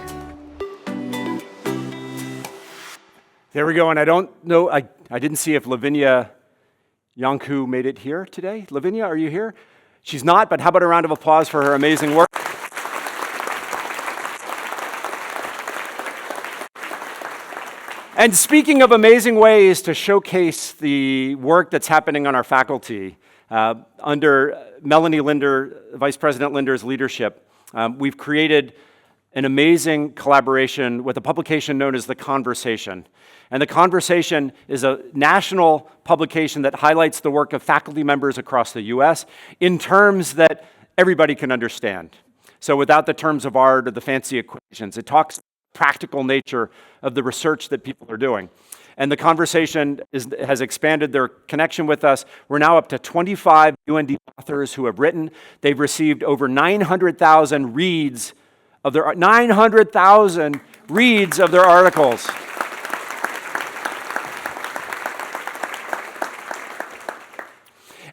There we go, and I don't know, I didn't see if Lavinia Yanku made it here today. Lavinia, are you here? She's not, but how about a round of applause for her amazing work? And speaking of amazing ways to showcase the work that's happening on our faculty, under Melanie Linder, Vice President Linder's leadership, we've created an amazing collaboration with a publication known as The Conversation. And The Conversation is a national publication that highlights the work of faculty members across the US in terms that everybody can understand. So without the terms of art or the fancy equations, it talks practical nature of the research that people are doing. And The Conversation has expanded their connection with us. We're now up to 25 UND authors who have written. They've received over 900,000 reads of their 900,000 reads of their articles.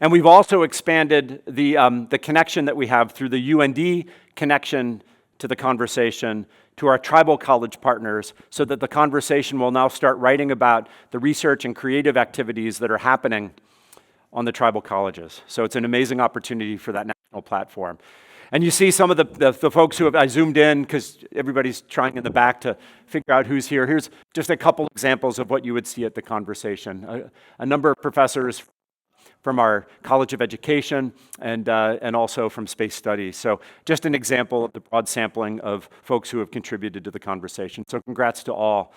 And we've also expanded the connection that we have through the UND connection to The Conversation to our tribal college partners, so that The Conversation will now start writing about the research and creative activities that are happening on the tribal colleges. So it's an amazing opportunity for that national platform. And you see some of the folks who have, I zoomed in because everybody's trying in the back to figure out who's here. Here's just a couple examples of what you would see at The Conversation. A number of professors from our College of Education and also from Space Studies. So just an example of the broad sampling of folks who have contributed to The Conversation. So congrats to all.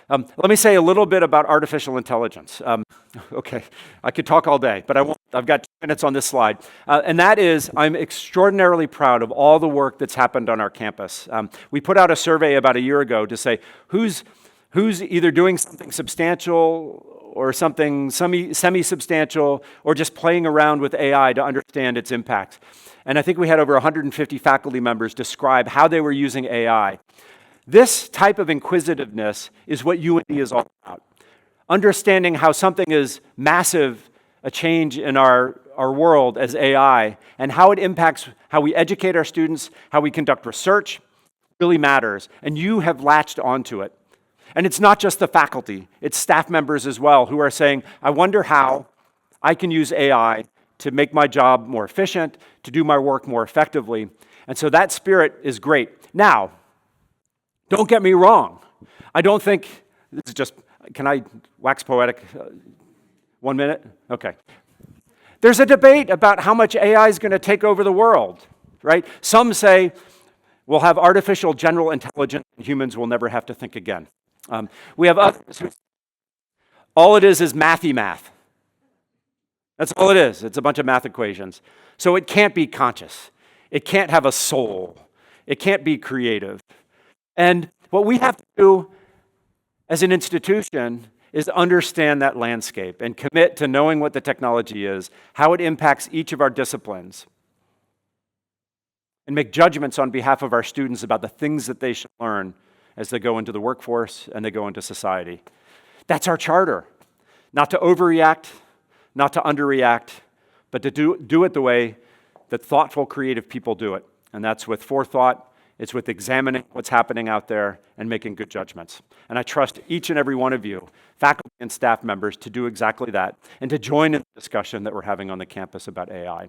Let me say a little bit about artificial intelligence. Okay, I could talk all day, but I won't. I've got 2 minutes on this slide. And that is, I'm extraordinarily proud of all the work that's happened on our campus. We put out a survey about a year ago to say who's either doing something substantial or something semi-substantial, or just playing around with AI to understand its impact. And I think we had over 150 faculty members describe how they were using AI. This type of inquisitiveness is what UND is all about. Understanding how something is massive, a change in our world as AI, and how it impacts how we educate our students, how we conduct research, really matters. And you have latched onto it. And it's not just the faculty, it's staff members as well who are saying, I wonder how I can use AI to make my job more efficient, to do my work more effectively. And so that spirit is great. Now, don't get me wrong. I don't think, this is just, can I wax poetic? 1 minute? Okay. There's a debate about how much AI is going to take over the world, right? Some say we'll have artificial general intelligence and humans will never have to think again. We have others who, all it is mathy math. That's all it is. It's a bunch of math equations. So it can't be conscious. It can't have a soul. It can't be creative. And what we have to do as an institution is understand that landscape and commit to knowing what the technology is, how it impacts each of our disciplines, and make judgments on behalf of our students about the things that they should learn as they go into the workforce and they go into society. That's our charter. Not to overreact, not to underreact, but to do it the way that thoughtful, creative people do it. And that's with forethought, it's with examining what's happening out there and making good judgments. And I trust each and every one of you, faculty and staff members, to do exactly that and to join in the discussion that we're having on the campus about AI.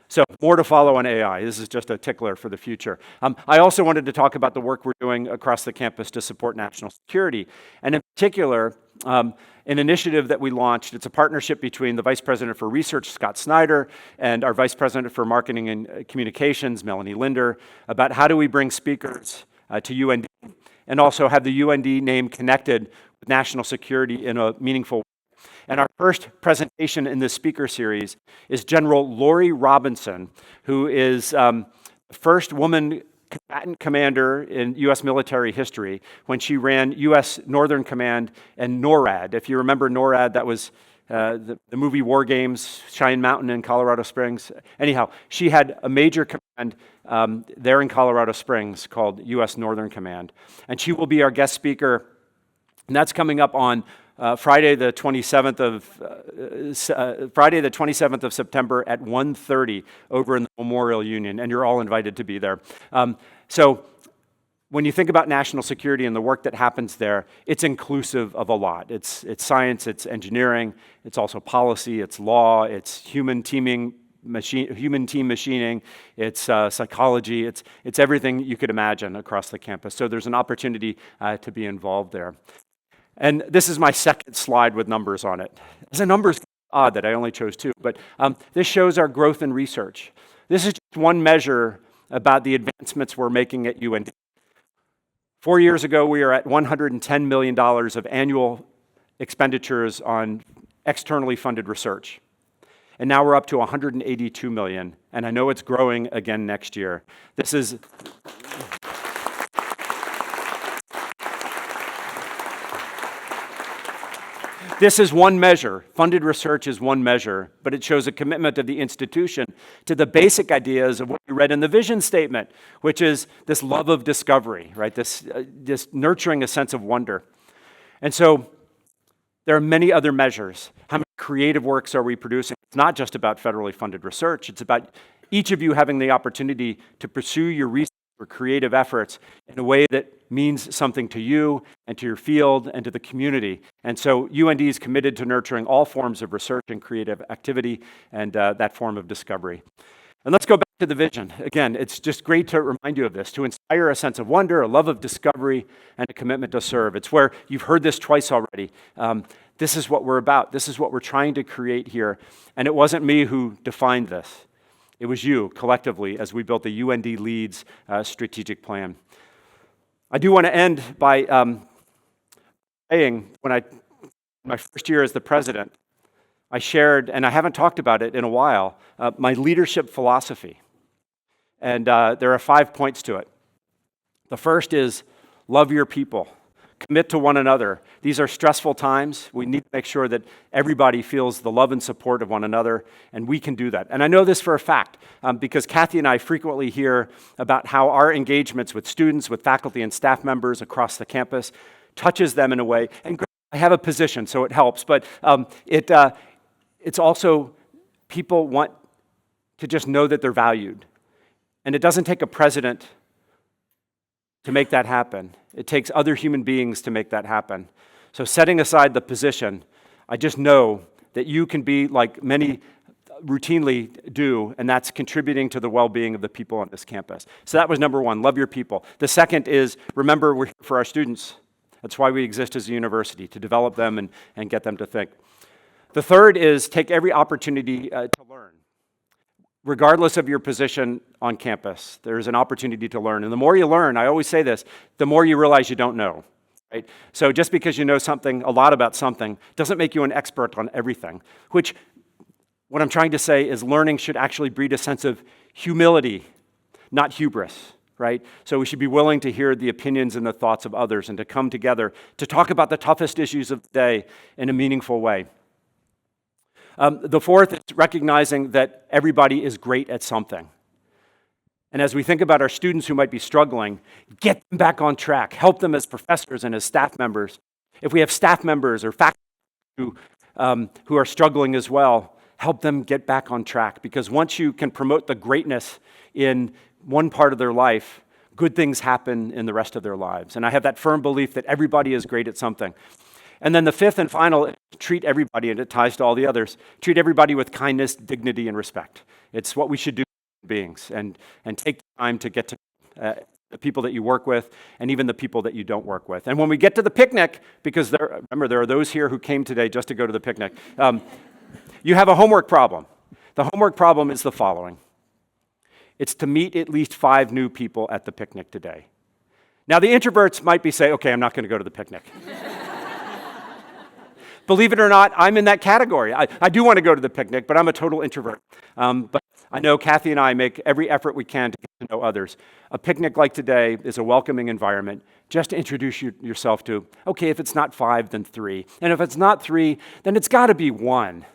So more to follow on AI. This is just a tickler for the future. I also wanted to talk about the work we're doing across the campus to support national security. And in particular, an initiative that we launched. It's a partnership between the Vice President for Research, Scott Snyder, and our Vice President for Marketing and Communications, Melanie Linder, about how do we bring speakers to UND and also have the UND name connected with national security in a meaningful way. And our first presentation in this speaker series is General Lori Robinson, who is the first woman combatant commander in U.S. military history when she ran U.S. Northern Command and NORAD. If you remember NORAD, that was the movie War Games, Cheyenne Mountain in Colorado Springs. Anyhow, she had a major command and there in Colorado Springs called U.S. Northern Command. And she will be our guest speaker, and that's coming up on Friday the 27th of September at 1:30 over in the Memorial Union, and you're all invited to be there. So when you think about national security and the work that happens there, it's inclusive of a lot. It's science, it's engineering, it's also policy, it's law, it's human team machining, it's psychology, it's everything you could imagine across the campus. So there's an opportunity to be involved there. And this is my second slide with numbers on it. The numbers are odd that I only chose two, but this shows our growth in research. This is just one measure about the advancements we're making at UND. 4 years ago, we were at $110 million of annual expenditures on externally funded research. And now we're up to $182 million, and I know it's growing again next year. This is one measure. Funded research is one measure, but it shows a commitment of the institution to the basic ideas of what you read in the vision statement, which is this love of discovery, right? This nurturing a sense of wonder. And so there are many other measures. How many creative works are we producing? It's not just about federally funded research. It's about each of you having the opportunity to pursue your research or creative efforts in a way that means something to you and to your field and to the community. And so UND is committed to nurturing all forms of research and creative activity and that form of discovery. And let's go back to the vision. Again, it's just great to remind you of this, to inspire a sense of wonder, a love of discovery, and a commitment to serve. It's where you've heard this twice already. This is what we're about. This is what we're trying to create here. And it wasn't me who defined this. It was you, collectively, as we built the UND Leads strategic plan. I do want to end by saying, my first year as the president, I shared, and I haven't talked about it in a while, my leadership philosophy. And there are 5 points to it. The first is love your people. Commit to one another. These are stressful times. We need to make sure that everybody feels the love and support of one another, and we can do that. And I know this for a fact, because Kathy and I frequently hear about how our engagements with students, with faculty and staff members across the campus touches them in a way. And I have a position, so it helps, but it's also people want to just know that they're valued. And it doesn't take a president to make that happen. It takes other human beings to make that happen. So setting aside the position, I just know that you can be like many routinely do, and that's contributing to the well-being of the people on this campus. So that was number one, love your people. The second is, remember, we're here for our students. That's why we exist as a university, to develop them and get them to think. The third is take every opportunity to learn. Regardless of your position on campus, there's an opportunity to learn. And the more you learn, I always say this, the more you realize you don't know. Right? So just because you know a lot about something, doesn't make you an expert on everything, which what I'm trying to say is learning should actually breed a sense of humility, not hubris. Right? So we should be willing to hear the opinions and the thoughts of others and to come together to talk about the toughest issues of the day in a meaningful way. The fourth is recognizing that everybody is great at something. And as we think about our students who might be struggling, get them back on track. Help them as professors and as staff members. If we have staff members or faculty who are struggling as well, help them get back on track. Because once you can promote the greatness in one part of their life, good things happen in the rest of their lives. And I have that firm belief that everybody is great at something. And then the fifth and final, treat everybody, and it ties to all the others, treat everybody with kindness, dignity, and respect. It's what we should do as beings, and take the time to get to the people that you work with, and even the people that you don't work with. And when we get to the picnic, because remember, there are those here who came today just to go to the picnic, you have a homework problem. The homework problem is the following. It's to meet at least 5 new people at the picnic today. Now, the introverts might be saying, okay, I'm not going to go to the picnic. Believe it or not, I'm in that category. I do want to go to the picnic, but I'm a total introvert. But I know Kathy and I make every effort we can to get to know others. A picnic like today is a welcoming environment. Just to introduce yourself to, okay, if it's not 5, then 3. And if it's not 3, then it's got to be 1.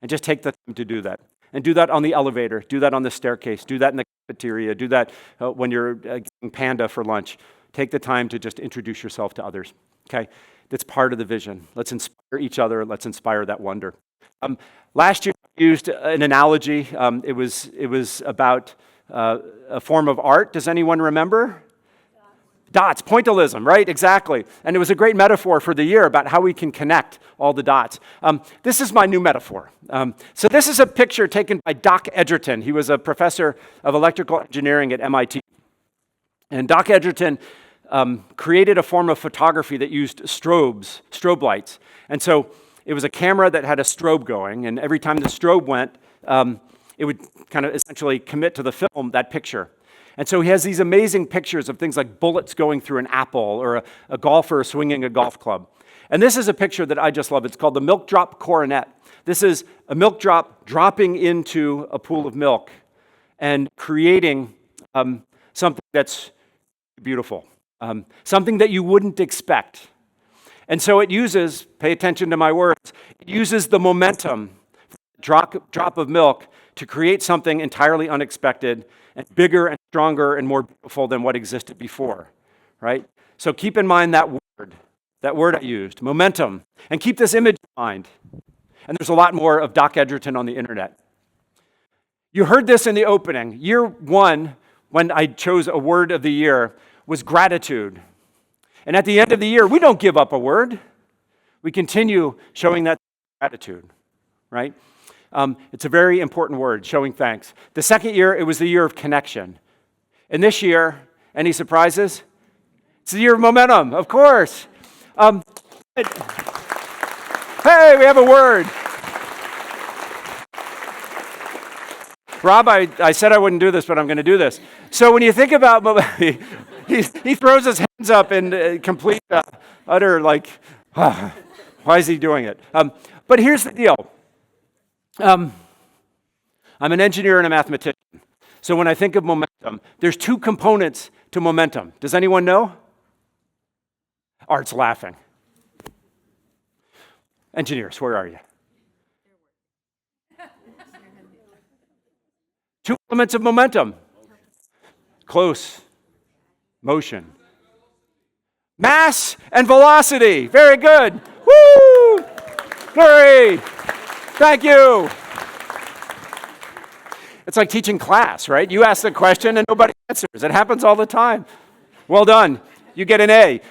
And just take the time to do that. And do that on the elevator, do that on the staircase, do that in the cafeteria, do that when you're getting Panda for lunch. Take the time to just introduce yourself to others, okay? That's part of the vision. Let's inspire each other. Let's inspire that wonder. Last year, I used an analogy. It was about a form of art. Does anyone remember? Dots, pointillism, right? Exactly. And it was a great metaphor for the year about how we can connect all the dots. This is my new metaphor. So this is a picture taken by Doc Edgerton. He was a professor of electrical engineering at MIT. And Doc Edgerton created a form of photography that used strobe lights. And so it was a camera that had a strobe going, and every time the strobe went, it would kind of essentially commit to the film that picture. And so he has these amazing pictures of things like bullets going through an apple or a golfer swinging a golf club. And this is a picture that I just love. It's called the milk drop coronet. This is a milk drop dropping into a pool of milk and creating something that's beautiful, something that you wouldn't expect. And so it uses, pay attention to my words, it uses the momentum, drop of milk, to create something entirely unexpected and bigger and stronger and more beautiful than what existed before, right? So keep in mind that word I used, momentum, and keep this image in mind. And there's a lot more of Doc Edgerton on the internet. You heard this in the opening. Year one, when I chose a word of the year, was gratitude. And at the end of the year, we don't give up a word. We continue showing that gratitude, right? It's a very important word, showing thanks. The second year, it was the year of connection. And this year, any surprises? It's the year of momentum, of course. Hey, we have a word. Rob, I said I wouldn't do this, but I'm going to do this. So when you think about momentum, he throws his hands up in complete, utter, like, why is he doing it? But here's the deal. I'm an engineer and a mathematician. So when I think of momentum, there's two components to momentum. Does anyone know? Art's laughing. Engineers, where are you? Two elements of momentum. Close. Motion. Mass and velocity. Very good. Woo! Glory! Thank you. It's like teaching class, right? You ask the question and nobody answers. It happens all the time. Well done. You get an A.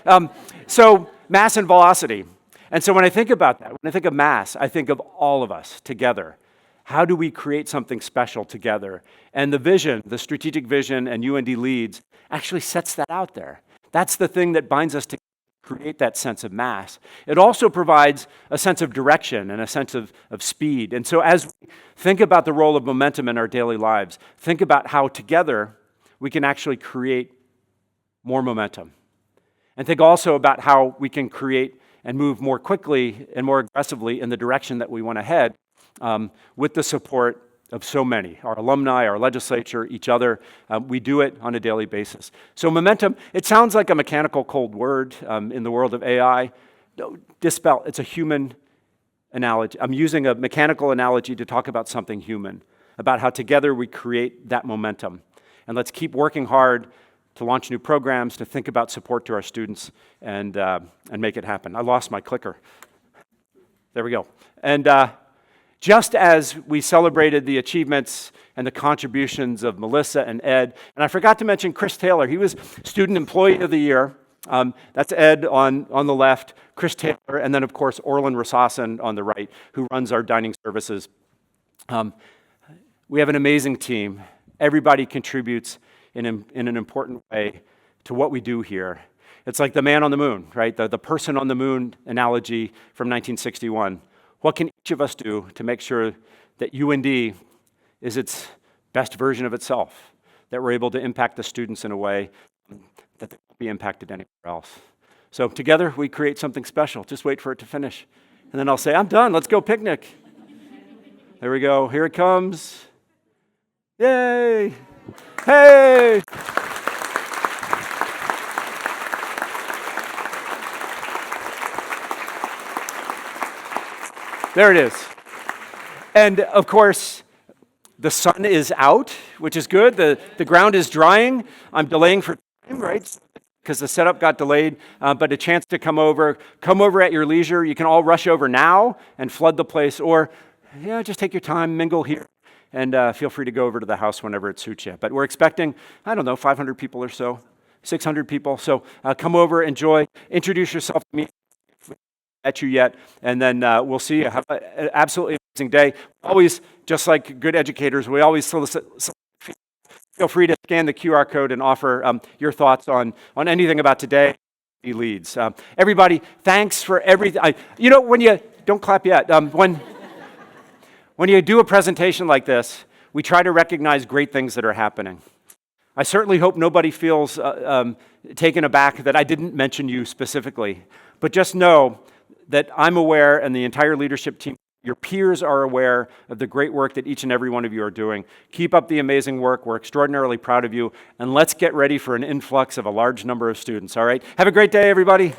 So mass and velocity. And so when I think about that, when I think of mass, I think of all of us together. How do we create something special together? And the vision, the strategic vision and UND Leads actually sets that out there. That's the thing that binds us together. Create that sense of mass. It also provides a sense of direction and a sense of speed. And so as we think about the role of momentum in our daily lives, think about how together we can actually create more momentum. And think also about how we can create and move more quickly and more aggressively in the direction that we want to head with the support of so many, our alumni, our legislature, each other. We do it on a daily basis. So momentum, it sounds like a mechanical cold word in the world of AI. No, dispel, it's a human analogy. I'm using a mechanical analogy to talk about something human, about how together we create that momentum. And let's keep working hard to launch new programs, to think about support to our students, and make it happen. I lost my clicker. There we go. And just as we celebrated the achievements and the contributions of Melissa and Ed, and I forgot to mention Chris Taylor. He was Student Employee of the Year. That's Ed on the left, Chris Taylor, and then, of course, Orlin Rasasan on the right, who runs our dining services. We have an amazing team. Everybody contributes in an important way to what we do here. It's like the man on the moon, right? The person on the moon analogy from 1961. What can each of us do to make sure that UND is its best version of itself, that we're able to impact the students in a way that they won't be impacted anywhere else? So together, we create something special. Just wait for it to finish. And then I'll say, I'm done. Let's go picnic. There we go. Here it comes. Yay! Hey! There it is. And of course, The sun is out, which is good. The ground is drying. I'm delaying for time, right? Because the setup got delayed, but a chance to come over at your leisure. You can all rush over now and flood the place, or yeah, just take your time, mingle here, and feel free to go over to the house whenever it suits you. But we're expecting, I don't know, 500 people or so, 600 people. So come over, enjoy, introduce yourself to me. Met you yet, and then we'll see you. Have an absolutely amazing day. Always, just like good educators, we always solicit. Feel free to scan the QR code and offer your thoughts on anything about today. Leads. Everybody, thanks for everything. You know, when you don't clap yet. When you do a presentation like this, we try to recognize great things that are happening. I certainly hope nobody feels taken aback that I didn't mention you specifically, but just know that I'm aware, and the entire leadership team, your peers are aware of the great work that each and every one of you are doing. Keep up the amazing work. We're extraordinarily proud of you, and let's get ready for an influx of a large number of students, all right? Have a great day, everybody.